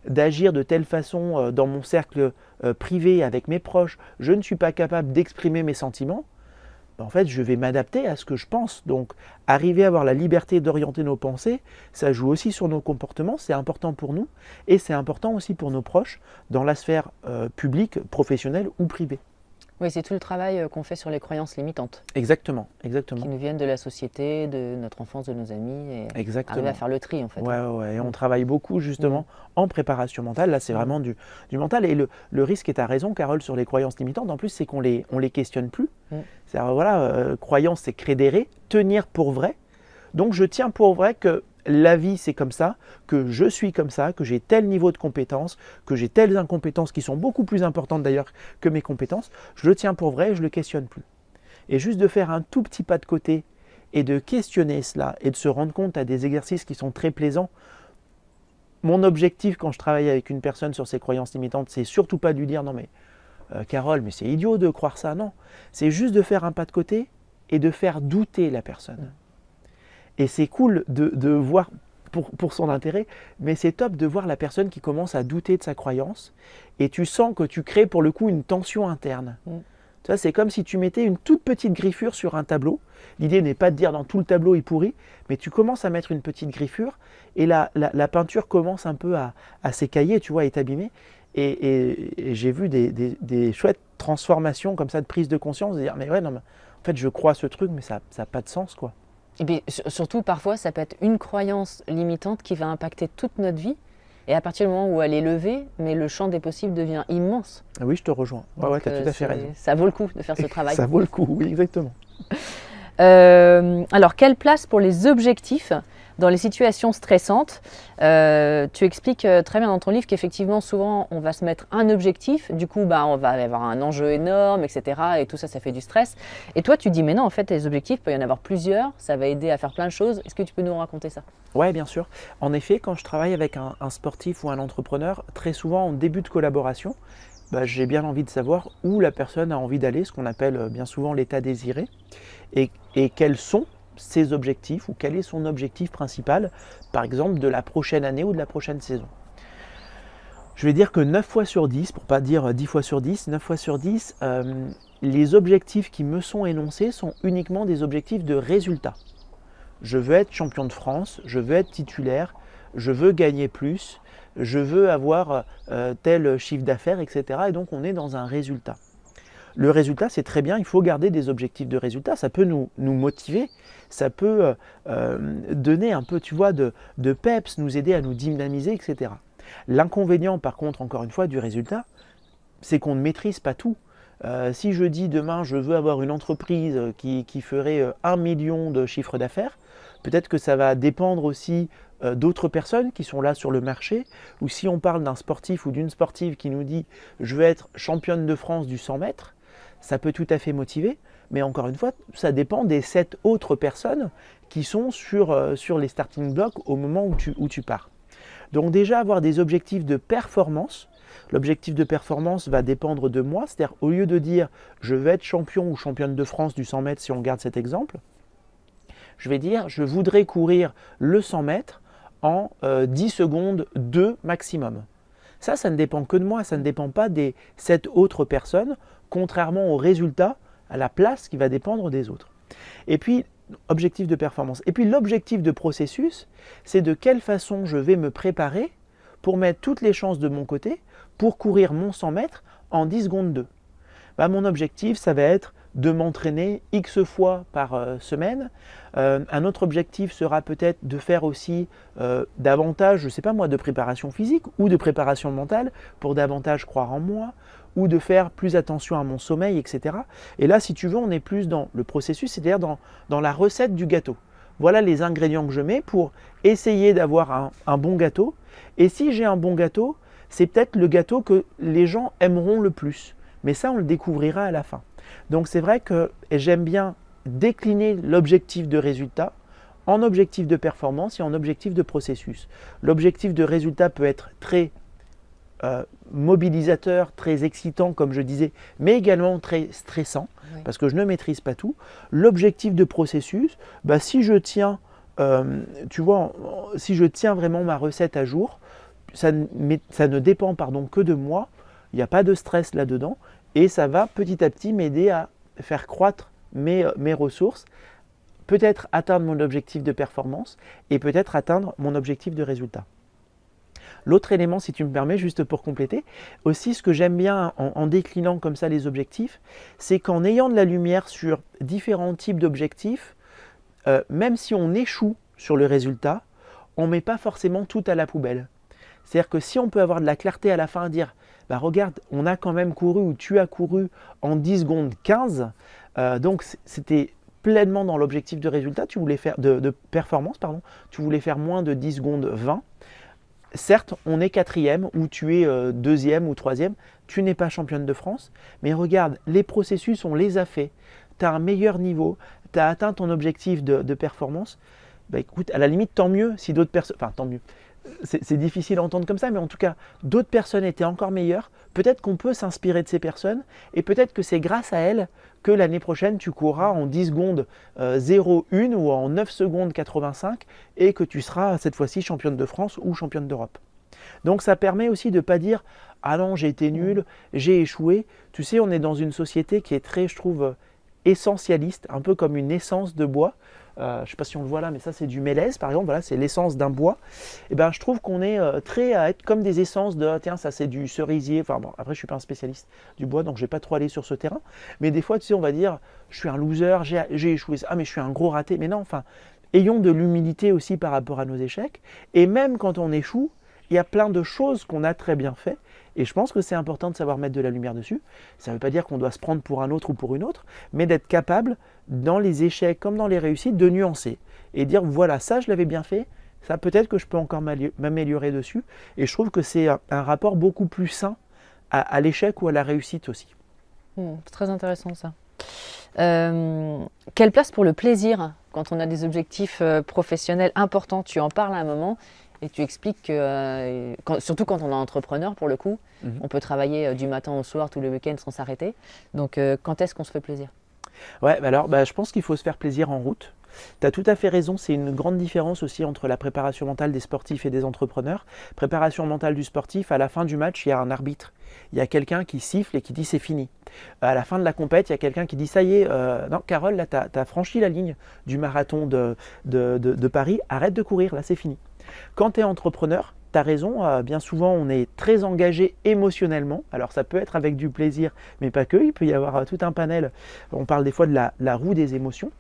d'agir de telle façon dans mon cercle privé avec mes proches, je ne suis pas capable d'exprimer mes sentiments, en fait, je vais m'adapter à ce que je pense. Donc, arriver à avoir la liberté d'orienter nos pensées, ça joue aussi sur nos comportements, c'est important pour nous et c'est important aussi pour nos proches dans la sphère publique, professionnelle ou privée. Oui, c'est tout le travail qu'on fait sur les croyances limitantes, Exactement, qui exactement. nous viennent de la société, de notre enfance, de nos amis, et arriver Exactement. à faire le tri en fait. Ouais. Et on travaille beaucoup justement en préparation mentale. Là, c'est vraiment du mental. Et le risque, et tu as raison, Carole, sur les croyances limitantes, en plus, c'est qu'on les questionne plus. C'est-à-dire, voilà, croyance, c'est crédérer, tenir pour vrai. Donc, je tiens pour vrai que la vie, c'est comme ça, que je suis comme ça, que j'ai tel niveau de compétence, que j'ai telles incompétences qui sont beaucoup plus importantes d'ailleurs que mes compétences. Je le tiens pour vrai et je ne le questionne plus. Et juste de faire un tout petit pas de côté et de questionner cela et de se rendre compte à des exercices qui sont très plaisants. Mon objectif quand je travaille avec une personne sur ses croyances limitantes, c'est surtout pas de lui dire non mais Carole, mais c'est idiot de croire ça, non. C'est juste de faire un pas de côté et de faire douter la personne. Et c'est cool de voir, pour son intérêt, mais c'est top de voir la personne qui commence à douter de sa croyance et tu sens que tu crées pour le coup une tension interne. Tu vois, c'est comme si tu mettais une toute petite griffure sur un tableau. L'idée n'est pas de dire dans tout le tableau est pourri, mais tu commences à mettre une petite griffure et la peinture commence un peu à s'écailler, tu vois, et t'abîmer. Et j'ai vu des chouettes transformations comme ça de prise de conscience, de dire mais ouais, non, mais en fait je crois à ce truc, mais ça n'a pas de sens quoi. Et puis surtout, parfois, ça peut être une croyance limitante qui va impacter toute notre vie. Et à partir du moment où elle est levée, mais le champ des possibles devient immense. Oui, je te rejoins. Ouais, tu as tout à fait raison. Ça vaut le coup de faire ce travail. Ça vaut le coup, oui, exactement. Alors, quelle place pour les objectifs dans les situations stressantes? Tu expliques très bien dans ton livre qu'effectivement, souvent, on va se mettre un objectif. Du coup, on va avoir un enjeu énorme, etc. Et tout ça, ça fait du stress. Et toi, tu dis, mais non, en fait, les objectifs, il peut y en avoir plusieurs. Ça va aider à faire plein de choses. Est-ce que tu peux nous raconter ça? Oui, bien sûr. En effet, quand je travaille avec un sportif ou un entrepreneur, très souvent, en début de collaboration, j'ai bien envie de savoir où la personne a envie d'aller, ce qu'on appelle bien souvent l'état désiré, et quels sont ses objectifs ou quel est son objectif principal, par exemple de la prochaine année ou de la prochaine saison. Je vais dire que 9 fois sur 10, pour ne pas dire 10 fois sur 10, 9 fois sur 10, les objectifs qui me sont énoncés sont uniquement des objectifs de résultat. Je veux être champion de France, je veux être titulaire, je veux gagner plus, je veux avoir tel chiffre d'affaires, etc. Et donc on est dans un résultat. Le résultat, c'est très bien, il faut garder des objectifs de résultat, ça peut nous motiver, ça peut donner un peu, tu vois, de peps, nous aider à nous dynamiser, etc. L'inconvénient, par contre, encore une fois, du résultat, c'est qu'on ne maîtrise pas tout. Si je dis demain, je veux avoir une entreprise qui ferait 1 million de chiffre d'affaires, peut-être que ça va dépendre aussi d'autres personnes qui sont là sur le marché, ou si on parle d'un sportif ou d'une sportive qui nous dit « je veux être championne de France du 100 mètres », ça peut tout à fait motiver, mais encore une fois, ça dépend des 7 autres personnes qui sont sur les starting blocks au moment où tu pars. Donc déjà, avoir des objectifs de performance. L'objectif de performance va dépendre de moi, c'est-à-dire au lieu de dire « je veux être champion ou championne de France du 100 mètres » si on garde cet exemple, je vais dire « je voudrais courir le 100 mètres en 10 secondes 2 maximum ». Ça ne dépend que de moi, ça ne dépend pas des 7 autres personnes, contrairement au résultat, à la place qui va dépendre des autres. Et puis, objectif de performance. Et puis l'objectif de processus, c'est de quelle façon je vais me préparer pour mettre toutes les chances de mon côté pour courir mon 100 mètres en 10 secondes 2. Mon objectif, ça va être de m'entraîner X fois par semaine. Un autre objectif sera peut-être de faire aussi davantage, je ne sais pas moi, de préparation physique ou de préparation mentale pour davantage croire en moi ou de faire plus attention à mon sommeil, etc. Et là, si tu veux, on est plus dans le processus, c'est-à-dire dans la recette du gâteau. Voilà les ingrédients que je mets pour essayer d'avoir un bon gâteau. Et si j'ai un bon gâteau, c'est peut-être le gâteau que les gens aimeront le plus. Mais ça, on le découvrira à la fin. Donc c'est vrai que j'aime bien décliner l'objectif de résultat en objectif de performance et en objectif de processus. L'objectif de résultat peut être très mobilisateur, très excitant comme je disais, mais également très stressant parce que je ne maîtrise pas tout. L'objectif de processus, si je tiens, si je tiens vraiment ma recette à jour, ça ne dépend que de moi, il n'y a pas de stress là-dedans et ça va petit à petit m'aider à faire croître mes ressources, peut-être atteindre mon objectif de performance et peut-être atteindre mon objectif de résultat. L'autre élément, si tu me permets, juste pour compléter, aussi ce que j'aime bien en déclinant comme ça les objectifs, c'est qu'en ayant de la lumière sur différents types d'objectifs, même si on échoue sur le résultat, on ne met pas forcément tout à la poubelle. C'est-à-dire que si on peut avoir de la clarté à la fin, dire bah regarde, on a quand même couru ou tu as couru en 10 secondes 15, donc c'était pleinement dans l'objectif de résultat, tu voulais faire de performance, pardon, tu voulais faire moins de 10 secondes 20. Certes, on est quatrième ou tu es deuxième ou troisième, tu n'es pas championne de France, mais regarde, les processus, on les a faits, tu as un meilleur niveau, tu as atteint ton objectif de performance, bah écoute, à la limite, tant mieux si d'autres personnes, enfin tant mieux, c'est difficile à entendre comme ça, mais en tout cas, d'autres personnes étaient encore meilleures, peut-être qu'on peut s'inspirer de ces personnes, et peut-être que c'est grâce à elles que l'année prochaine, tu courras en 10 secondes 0,1 ou en 9 secondes 85, et que tu seras cette fois-ci championne de France ou championne d'Europe. Donc ça permet aussi de ne pas dire « Ah non, j'ai été nul, j'ai échoué ». Tu sais, on est dans une société qui est très, je trouve, essentialiste, un peu comme une essence de bois. Je ne sais pas si on le voit là, mais ça c'est du mélèze par exemple, voilà, c'est l'essence d'un bois. Et ben, je trouve qu'on est très à être comme des essences de tiens, ça c'est du cerisier. Enfin bon, après je ne suis pas un spécialiste du bois, donc je ne vais pas trop aller sur ce terrain. Mais des fois, tu sais, on va dire je suis un loser, j'ai échoué, ah mais je suis un gros raté. Mais non, enfin, ayons de l'humilité aussi par rapport à nos échecs. Et même quand on échoue, il y a plein de choses qu'on a très bien fait. Et je pense que c'est important de savoir mettre de la lumière dessus. Ça ne veut pas dire qu'on doit se prendre pour un autre ou pour une autre, mais d'être capable, dans les échecs comme dans les réussites, de nuancer. Et dire, voilà, ça je l'avais bien fait, ça peut-être que je peux encore m'améliorer dessus. Et je trouve que c'est un rapport beaucoup plus sain à l'échec ou à la réussite aussi. C'est très intéressant ça. Quelle place pour le plaisir quand on a des objectifs professionnels importants? Tu en parles à un moment. Et tu expliques que, surtout quand on est entrepreneur, pour le coup, on peut travailler du matin au soir, tout le week-end sans s'arrêter. Donc, quand est-ce qu'on se fait plaisir? Ouais, alors je pense qu'il faut se faire plaisir en route. Tu as tout à fait raison, c'est une grande différence aussi entre la préparation mentale des sportifs et des entrepreneurs. Préparation mentale du sportif, à la fin du match, il y a un arbitre. Il y a quelqu'un qui siffle et qui dit c'est fini. À la fin de la compète, il y a quelqu'un qui dit ça y est, non Carole, là tu as franchi la ligne du marathon de Paris, arrête de courir, là c'est fini. Quand tu es entrepreneur, tu as raison, bien souvent on est très engagé émotionnellement. Alors ça peut être avec du plaisir, mais pas que, il peut y avoir tout un panel. On parle des fois de la roue des émotions.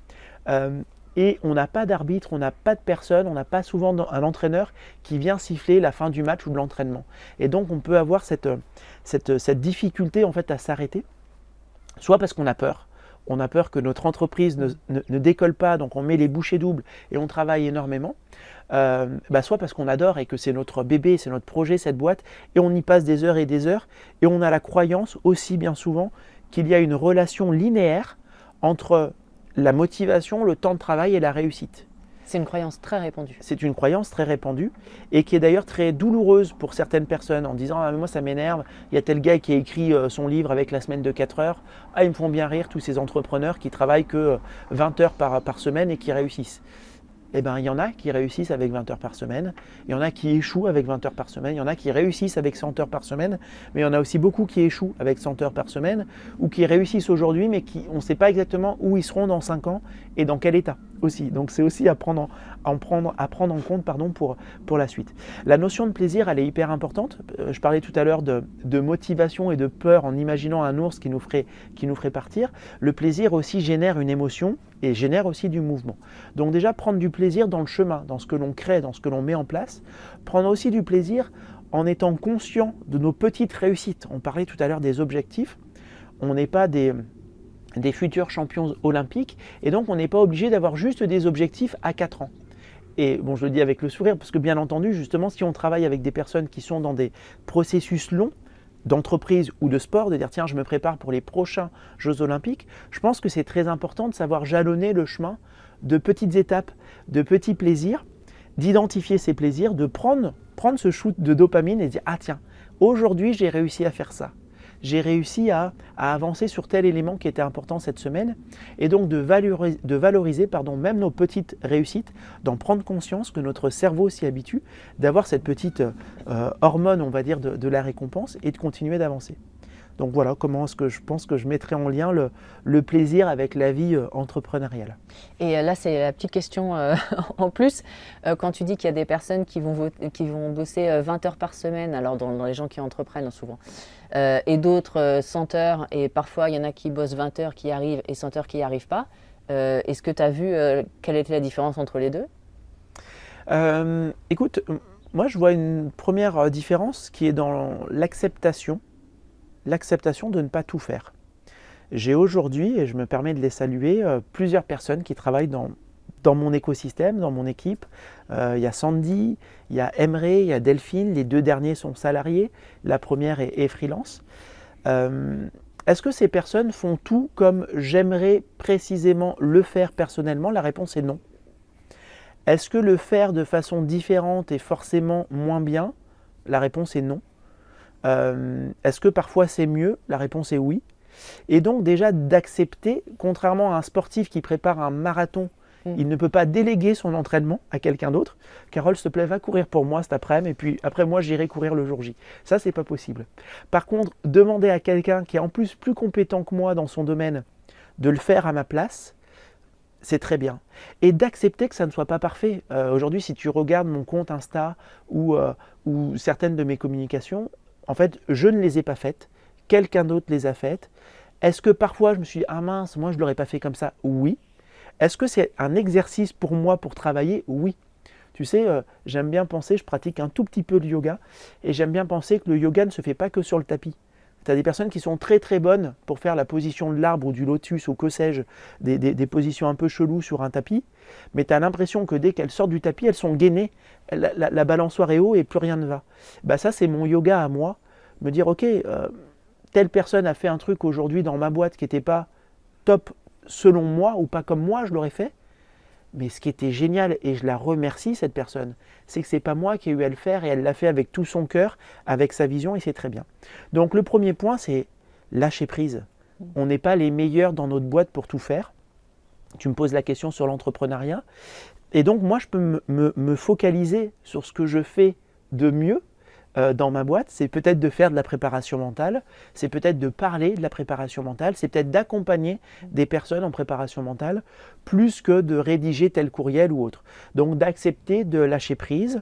Et on n'a pas d'arbitre, on n'a pas de personne, on n'a pas souvent un entraîneur qui vient siffler la fin du match ou de l'entraînement. Et donc on peut avoir cette difficulté en fait à s'arrêter, soit parce qu'on a peur. On a peur que notre entreprise ne décolle pas, donc on met les bouchées doubles et on travaille énormément. Soit parce qu'on adore et que c'est notre bébé, c'est notre projet, cette boîte, et on y passe des heures et des heures. Et on a la croyance aussi bien souvent qu'il y a une relation linéaire entre la motivation, le temps de travail et la réussite. C'est une croyance très répandue. C'est une croyance très répandue et qui est d'ailleurs très douloureuse pour certaines personnes en disant « Ah, mais moi ça m'énerve, il y a tel gars qui a écrit son livre avec la semaine de 4 heures. Ah, ils me font bien rire tous ces entrepreneurs qui travaillent que 20 heures par semaine et qui réussissent. » Eh bien, il y en a qui réussissent avec 20 heures par semaine, il y en a qui échouent avec 20 heures par semaine, il y en a qui réussissent avec 100 heures par semaine, mais il y en a aussi beaucoup qui échouent avec 100 heures par semaine ou qui réussissent aujourd'hui, mais on ne sait pas exactement où ils seront dans 5 ans et dans quel état aussi. Donc, c'est aussi à prendre en compte pour la suite. La notion de plaisir, elle est hyper importante. Je parlais tout à l'heure de motivation et de peur en imaginant un ours qui nous ferait partir. Le plaisir aussi génère une émotion et génère aussi du mouvement. Donc déjà, prendre du plaisir dans le chemin, dans ce que l'on crée, dans ce que l'on met en place. Prendre aussi du plaisir en étant conscient de nos petites réussites. On parlait tout à l'heure des objectifs. On n'est pas des futurs champions olympiques et donc on n'est pas obligé d'avoir juste des objectifs à 4 ans. Et bon, je le dis avec le sourire parce que bien entendu, justement, si on travaille avec des personnes qui sont dans des processus longs, d'entreprise ou de sport, de dire tiens, je me prépare pour les prochains Jeux Olympiques, je pense que c'est très important de savoir jalonner le chemin de petites étapes, de petits plaisirs, d'identifier ces plaisirs, de prendre ce shoot de dopamine et de dire ah tiens, aujourd'hui j'ai réussi à faire ça. J'ai réussi à avancer sur tel élément qui était important cette semaine et donc de valoriser même nos petites réussites, d'en prendre conscience que notre cerveau s'y habitue, d'avoir cette petite hormone, on va dire, de la récompense et de continuer d'avancer. Donc voilà comment est-ce que je pense que je mettrai en lien le plaisir avec la vie entrepreneuriale. Et là, c'est la petite question en plus. Quand tu dis qu'il y a des personnes qui vont bosser 20 heures par semaine, alors dans les gens qui entreprennent souvent, et d'autres 100 heures, et parfois il y en a qui bossent 20 heures qui y arrivent et 100 heures qui n'y arrivent pas. Est-ce que tu as vu quelle était la différence entre les deux? Écoute, moi je vois une première différence qui est dans l'acceptation de ne pas tout faire. J'ai aujourd'hui, et je me permets de les saluer, plusieurs personnes qui travaillent dans mon écosystème, dans mon équipe. Il y a Sandy, il y a Emre, il y a Delphine, les 2 derniers sont salariés, la première est freelance. Est-ce que ces personnes font tout comme j'aimerais précisément le faire personnellement? La réponse est non. Est-ce que le faire de façon différente est forcément moins bien? La réponse est non. Est-ce que parfois c'est mieux? La réponse est oui. Et donc déjà d'accepter, contrairement à un sportif qui prépare un marathon, il ne peut pas déléguer son entraînement à quelqu'un d'autre. Carole, s'il te plaît, va courir pour moi cet après-midi, et puis après moi j'irai courir le jour J. Ça, c'est pas possible. Par contre, demander à quelqu'un qui est en plus compétent que moi dans son domaine de le faire à ma place, c'est très bien. Et d'accepter que ça ne soit pas parfait. Aujourd'hui, si tu regardes mon compte Insta ou certaines de mes communications, en fait, je ne les ai pas faites. Quelqu'un d'autre les a faites. Est-ce que parfois je me suis dit, ah mince, moi je ne l'aurais pas fait comme ça? Oui. Est-ce que c'est un exercice pour moi pour travailler? Oui. Tu sais, j'aime bien penser, je pratique un tout petit peu de yoga, et j'aime bien penser que le yoga ne se fait pas que sur le tapis. Tu as des personnes qui sont très très bonnes pour faire la position de l'arbre ou du lotus ou que sais-je, des positions un peu cheloues sur un tapis, mais tu as l'impression que dès qu'elles sortent du tapis, elles sont gainées, la balançoire est haut et plus rien ne va. Bah ça, c'est mon yoga à moi, me dire ok, telle personne a fait un truc aujourd'hui dans ma boîte qui n'était pas top selon moi ou pas comme moi je l'aurais fait, mais ce qui était génial, et je la remercie cette personne, c'est que ce n'est pas moi qui ai eu à le faire et elle l'a fait avec tout son cœur, avec sa vision, et c'est très bien. Donc le premier point, c'est lâcher prise. On n'est pas les meilleurs dans notre boîte pour tout faire. Tu me poses la question sur l'entrepreneuriat, et donc moi je peux me focaliser sur ce que je fais de mieux dans ma boîte. C'est peut-être de faire de la préparation mentale, c'est peut-être de parler de la préparation mentale, c'est peut-être d'accompagner des personnes en préparation mentale, plus que de rédiger tel courriel ou autre. Donc d'accepter de lâcher prise,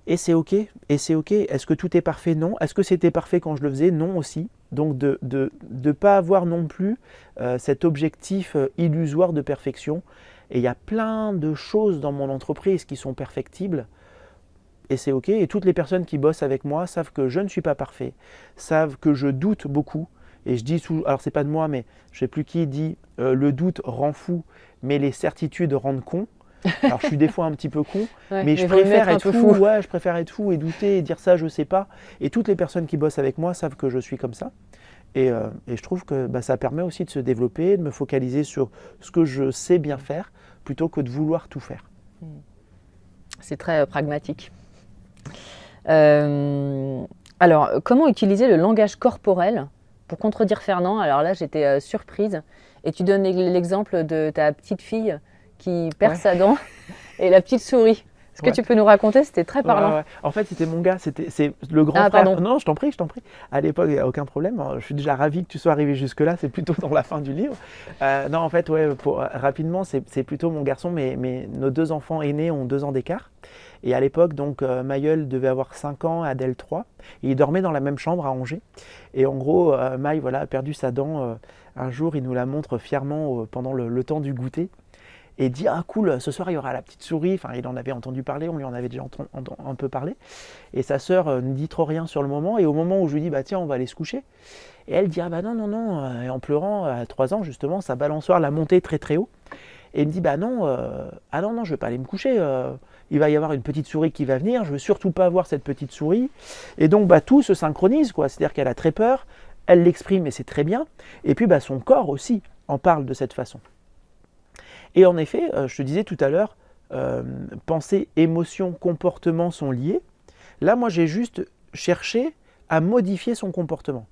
et c'est ok. Et c'est ok. Est-ce que tout est parfait? Non. Est-ce que c'était parfait quand je le faisais? Non aussi. Donc de ne pas avoir non plus cet objectif illusoire de perfection. Et il y a plein de choses dans mon entreprise qui sont perfectibles, et c'est ok. Et toutes les personnes qui bossent avec moi savent que je ne suis pas parfait, savent que je doute beaucoup. Et je dis, alors c'est pas de moi, mais je sais plus qui dit le doute rend fou, mais les certitudes rendent con. Alors je suis des fois un petit peu con, Ouais, mais je préfère être fou. Ouais, je préfère être fou et douter et dire ça, je sais pas. Et toutes les personnes qui bossent avec moi savent que je suis comme ça. Et je trouve que ça permet aussi de se développer, de me focaliser sur ce que je sais bien faire, plutôt que de vouloir tout faire. C'est très pragmatique. Alors, comment utiliser le langage corporel pour contredire Fernand? Alors là, j'étais surprise. Et tu donnes l'exemple de ta petite fille qui perd sa dent et la petite souris. Est-ce que tu peux nous raconter? C'était très parlant. Ouais. En fait, c'était mon gars, c'est le grand frère. Pardon. Non, je t'en prie. À l'époque, il n'y a aucun problème. Je suis déjà ravi que tu sois arrivé jusque-là. C'est plutôt dans la fin du livre. Non, en fait, rapidement, c'est plutôt mon garçon. Mais nos 2 enfants aînés ont 2 ans d'écart. Et à l'époque, donc, Maïeul devait avoir 5 ans, Adèle 3. Et ils dormaient dans la même chambre à Angers. Et en gros, Maï a perdu sa dent. Un jour, il nous la montre fièrement pendant le temps du goûter. Et dit, ah cool, ce soir il y aura la petite souris. Enfin, il en avait entendu parler, on lui en avait déjà un peu parlé. Et sa sœur ne dit trop rien sur le moment. Et au moment où je lui dis, bah tiens, on va aller se coucher. Et elle dit, ah bah non. Et en pleurant, à 3 ans justement, sa balançoire l'a montée très très haut. Et il me dit, bah non, non, je vais pas aller me coucher. Il va y avoir une petite souris qui va venir. Je veux surtout pas voir cette petite souris. Et donc, tout se synchronise, quoi. C'est-à-dire qu'elle a très peur. Elle l'exprime et c'est très bien. Et puis, son corps aussi en parle de cette façon. Et en effet, je te disais tout à l'heure, pensée, émotion, comportement sont liés. Là, moi, j'ai juste cherché à modifier son comportement.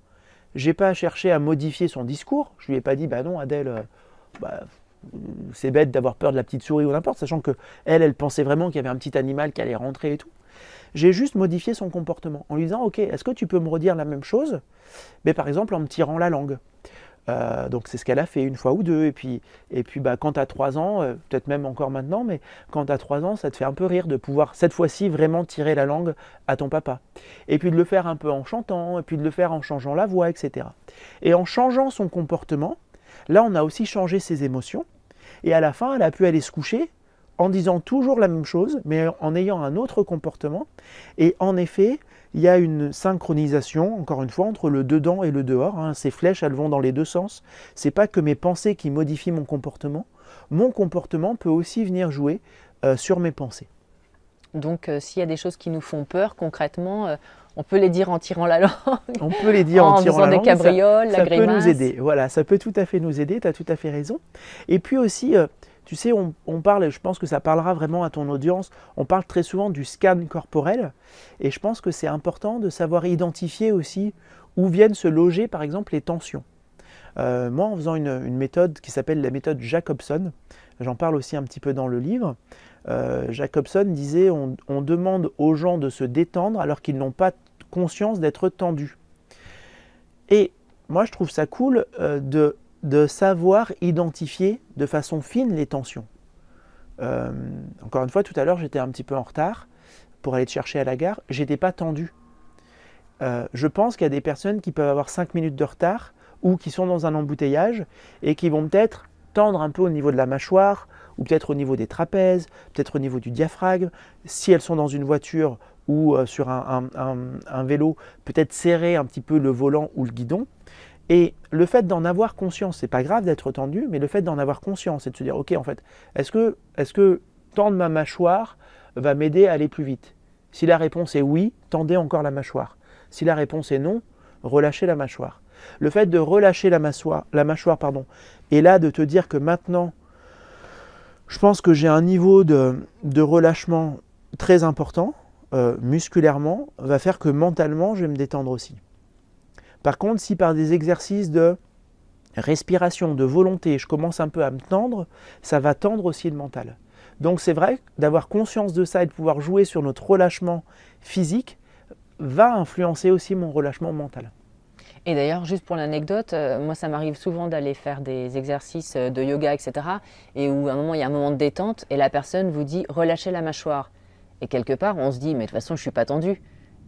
Je n'ai pas cherché à modifier son discours. Je ne lui ai pas dit, bah non, Adèle, c'est bête d'avoir peur de la petite souris ou n'importe, sachant qu'elle pensait vraiment qu'il y avait un petit animal qui allait rentrer et tout. j'ai juste modifié son comportement en lui disant « Ok, est-ce que tu peux me redire la même chose ?» Mais par exemple en me tirant la langue. Donc c'est ce qu'elle a fait une fois ou deux. Et puis quand tu as 3 ans, peut-être même encore maintenant, mais quand tu as 3 ans, ça te fait un peu rire de pouvoir cette fois-ci vraiment tirer la langue à ton papa. Et puis de le faire un peu en chantant, et puis de le faire en changeant la voix, etc. Et en changeant son comportement, là on a aussi changé ses émotions. Et à la fin, elle a pu aller se coucher en disant toujours la même chose, mais en ayant un autre comportement. Et en effet, il y a une synchronisation, encore une fois, entre le dedans et le dehors. Hein. Ces flèches, elles vont dans les deux sens. Ce n'est pas que mes pensées qui modifient mon comportement. Mon comportement peut aussi venir jouer sur mes pensées. Donc, s'il y a des choses qui nous font peur, concrètement, on peut les dire en tirant la langue. On peut les dire en tirant la langue. En faisant des cabrioles, la grimace. Ça peut nous aider. Voilà, ça peut tout à fait nous aider. Tu as tout à fait raison. Et puis aussi, tu sais, on parle, et je pense que ça parlera vraiment à ton audience, on parle très souvent du scan corporel. Et je pense que c'est important de savoir identifier aussi où viennent se loger, par exemple, les tensions. Moi, en faisant une méthode qui s'appelle la méthode Jacobson, j'en parle aussi un petit peu dans le livre, Jacobson disait on demande aux gens de se détendre alors qu'ils n'ont pas conscience d'être tendus. Et moi, je trouve ça cool de savoir identifier de façon fine les tensions. Encore une fois, tout à l'heure, j'étais un petit peu en retard pour aller te chercher à la gare. J'étais pas tendu. Je pense qu'il y a des personnes qui peuvent avoir 5 minutes de retard ou qui sont dans un embouteillage et qui vont peut-être tendre un peu au niveau de la mâchoire ou peut-être au niveau des trapèzes, peut-être au niveau du diaphragme. Si elles sont dans une voiture ou sur un vélo, peut-être serrer un petit peu le volant ou le guidon. Et le fait d'en avoir conscience, c'est pas grave d'être tendu, mais le fait d'en avoir conscience et de se dire, ok, en fait, est-ce que tendre ma mâchoire va m'aider à aller plus vite? Si la réponse est oui, tendez encore la mâchoire. Si la réponse est non, relâchez la mâchoire. Le fait de relâcher la mâchoire, et là de te dire que maintenant, je pense que j'ai un niveau de relâchement très important, musculairement, va faire que mentalement, je vais me détendre aussi. Par contre, si par des exercices de respiration, de volonté, je commence un peu à me tendre, ça va tendre aussi le mental. Donc c'est vrai d'avoir conscience de ça et de pouvoir jouer sur notre relâchement physique va influencer aussi mon relâchement mental. Et d'ailleurs, juste pour l'anecdote, moi ça m'arrive souvent d'aller faire des exercices de yoga, etc. Et où à un moment, il y a un moment de détente et la personne vous dit « relâchez la mâchoire ». Et quelque part, on se dit « mais de toute façon, je ne suis pas tendu ».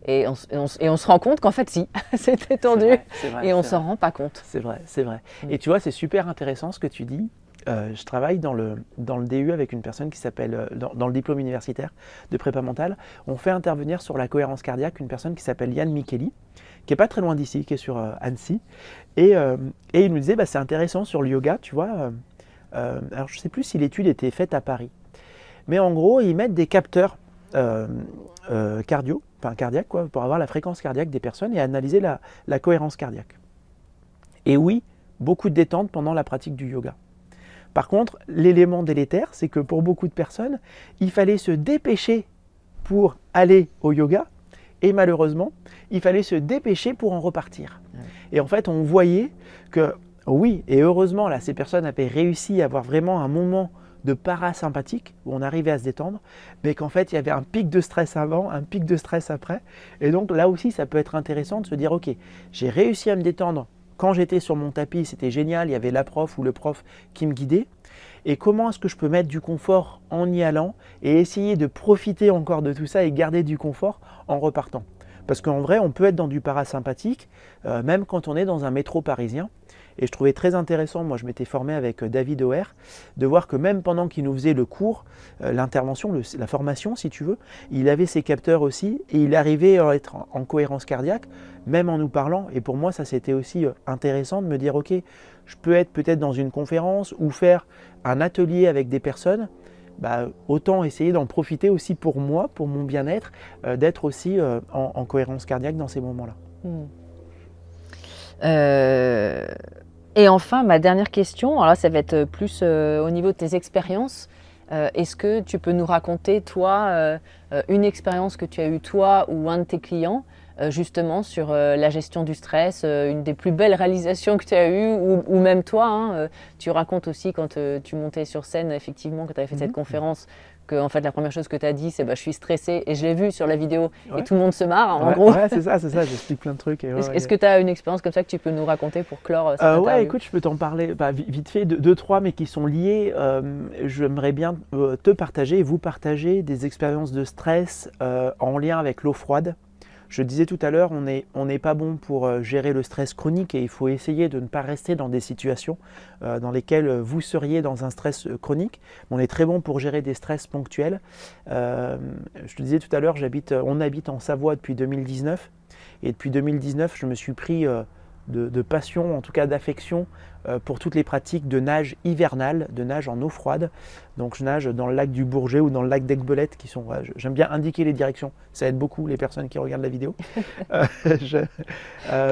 Et on se rend compte qu'en fait, si, c'était tendu. C'est vrai, et on ne s'en rend pas compte. C'est vrai, c'est vrai. Et tu vois, c'est super intéressant ce que tu dis. Je travaille dans le DU avec une personne qui s'appelle, dans le diplôme universitaire de prépa mentale, on fait intervenir sur la cohérence cardiaque une personne qui s'appelle Yann Micheli, qui n'est pas très loin d'ici, qui est sur Annecy. Et il nous disait, c'est intéressant sur le yoga, tu vois. Alors je ne sais plus si l'étude était faite à Paris. Mais en gros, ils mettent des capteurs cardiaques, quoi, pour avoir la fréquence cardiaque des personnes et analyser la cohérence cardiaque. Et oui, beaucoup de détente pendant la pratique du yoga. Par contre, l'élément délétère, c'est que pour beaucoup de personnes, il fallait se dépêcher pour aller au yoga et malheureusement, il fallait se dépêcher pour en repartir. Et en fait, on voyait que oui, et heureusement, là, ces personnes avaient réussi à avoir vraiment un moment de parasympathique où on arrivait à se détendre, mais qu'en fait, il y avait un pic de stress avant, un pic de stress après. Et donc là aussi, ça peut être intéressant de se dire, ok, j'ai réussi à me détendre. Quand j'étais sur mon tapis, c'était génial, il y avait la prof ou le prof qui me guidait. Et comment est-ce que je peux mettre du confort en y allant et essayer de profiter encore de tout ça et garder du confort en repartant? Parce qu'en vrai, on peut être dans du parasympathique, même quand on est dans un métro parisien. Et je trouvais très intéressant, moi je m'étais formé avec David O'Hare, de voir que même pendant qu'il nous faisait le cours, l'intervention, la formation si tu veux, il avait ses capteurs aussi et il arrivait à être en cohérence cardiaque, même en nous parlant. Et pour moi ça c'était aussi intéressant de me dire ok, je peux être peut-être dans une conférence ou faire un atelier avec des personnes, autant essayer d'en profiter aussi pour moi, pour mon bien-être, d'être aussi en cohérence cardiaque dans ces moments-là. Et enfin, ma dernière question, alors là, ça va être plus au niveau de tes expériences. Est-ce que tu peux nous raconter, toi, une expérience que tu as eue, toi ou un de tes clients, justement sur la gestion du stress, une des plus belles réalisations que tu as eues, ou même toi, tu racontes aussi quand tu montais sur scène, effectivement, quand tu avais fait cette conférence, que en fait, la première chose que tu as dit, c'est je suis stressée et je l'ai vu sur la vidéo Ouais. et tout le monde se marre, en Ouais, gros. ouais, c'est ça, j'explique plein de trucs. Et ouais, Est-ce que tu as une expérience comme ça que tu peux nous raconter pour clore cette interview? ouais, écoute, je peux t'en parler vite fait, deux, trois, mais qui sont liés. J'aimerais bien te partager et vous partager des expériences de stress en lien avec l'eau froide. Je disais tout à l'heure, on n'est pas bon pour gérer le stress chronique et il faut essayer de ne pas rester dans des situations dans lesquelles vous seriez dans un stress chronique. On est très bon pour gérer des stress ponctuels. Je te disais tout à l'heure, on habite en Savoie depuis 2019 et depuis 2019, je me suis pris de passion, en tout cas d'affection pour toutes les pratiques de nage hivernale, de nage en eau froide. Donc je nage dans le lac du Bourget ou dans le lac d'Aiguebelette qui sont, j'aime bien indiquer les directions, ça aide beaucoup les personnes qui regardent la vidéo.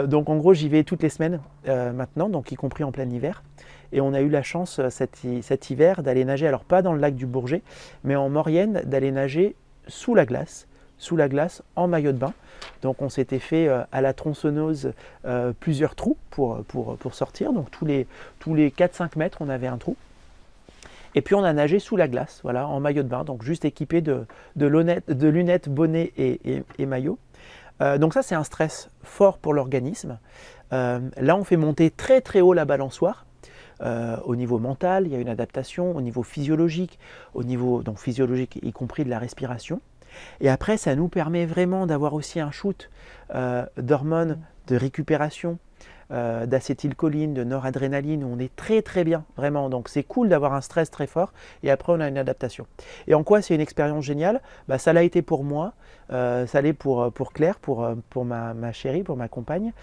Donc en gros j'y vais toutes les semaines maintenant, donc y compris en plein hiver. Et on a eu la chance cet hiver d'aller nager, alors pas dans le lac du Bourget, mais en Maurienne, d'aller nager sous la glace en maillot de bain. Donc on s'était fait à la tronçonneuse plusieurs trous pour sortir. Donc tous les 4-5 mètres, on avait un trou. Et puis on a nagé sous la glace, voilà, en maillot de bain, donc juste équipé de lunettes, bonnet et maillot. Donc ça, c'est un stress fort pour l'organisme. Là, on fait monter très très haut la balançoire. Au niveau mental, il y a une adaptation, au niveau physiologique, donc physiologique y compris de la respiration. Et après, ça nous permet vraiment d'avoir aussi un shoot d'hormones de récupération, d'acétylcholine, de noradrénaline, où on est très très bien, vraiment. Donc c'est cool d'avoir un stress très fort et après on a une adaptation. Et en quoi c'est une expérience géniale? Ça l'a été pour moi, ça l'est pour Claire, pour ma chérie, pour ma compagne,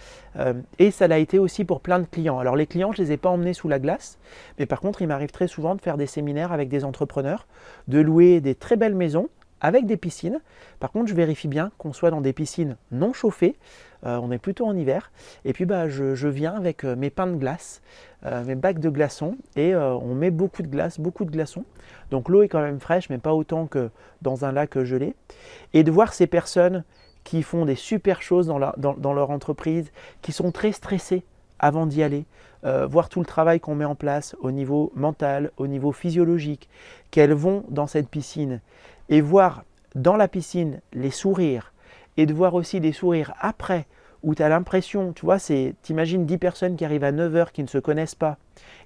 et ça l'a été aussi pour plein de clients. Alors les clients, je ne les ai pas emmenés sous la glace, mais par contre il m'arrive très souvent de faire des séminaires avec des entrepreneurs, de louer des très belles maisons avec des piscines. Par contre, je vérifie bien qu'on soit dans des piscines non chauffées. On est plutôt en hiver. Et puis, je viens avec mes pains de glace, mes bacs de glaçons. Et on met beaucoup de glace, beaucoup de glaçons. Donc, l'eau est quand même fraîche, mais pas autant que dans un lac gelé. Et de voir ces personnes qui font des super choses dans leur entreprise, qui sont très stressées avant d'y aller, voir tout le travail qu'on met en place au niveau mental, au niveau physiologique, qu'elles vont dans cette piscine et voir dans la piscine les sourires et de voir aussi des sourires après où tu as l'impression, tu vois, t'imagines 10 personnes qui arrivent à 9 h qui ne se connaissent pas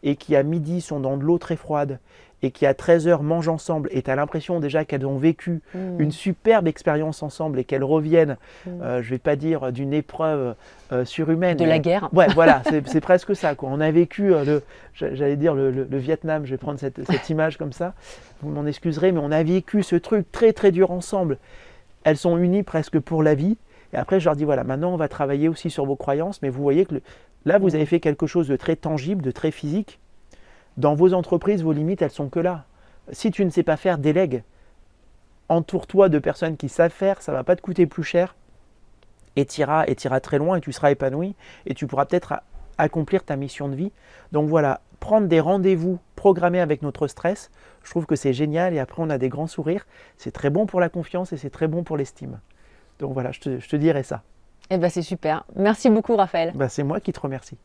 et qui à midi sont dans de l'eau très froide et qui à 13 h mangent ensemble et tu as l'impression déjà qu'elles ont vécu une superbe expérience ensemble et qu'elles reviennent, je ne vais pas dire d'une épreuve surhumaine. De la guerre. Ouais, voilà, c'est presque ça, quoi. On a vécu, j'allais dire le Vietnam, je vais prendre cette image comme ça, vous m'en excuserez, mais on a vécu ce truc très très dur ensemble. Elles sont unies presque pour la vie. Et après, je leur dis, voilà, maintenant on va travailler aussi sur vos croyances, mais vous voyez que là, vous avez fait quelque chose de très tangible, de très physique. Dans vos entreprises, vos limites, elles sont que là. Si tu ne sais pas faire, délègue. Entoure-toi de personnes qui savent faire, ça ne va pas te coûter plus cher. Et tu iras très loin et tu seras épanoui. Et tu pourras peut-être accomplir ta mission de vie. Donc voilà, prendre des rendez-vous programmés avec notre stress, je trouve que c'est génial. Et après, on a des grands sourires. C'est très bon pour la confiance et c'est très bon pour l'estime. Donc voilà, je te dirais ça. Eh ben c'est super. Merci beaucoup, Raphaël. C'est moi qui te remercie.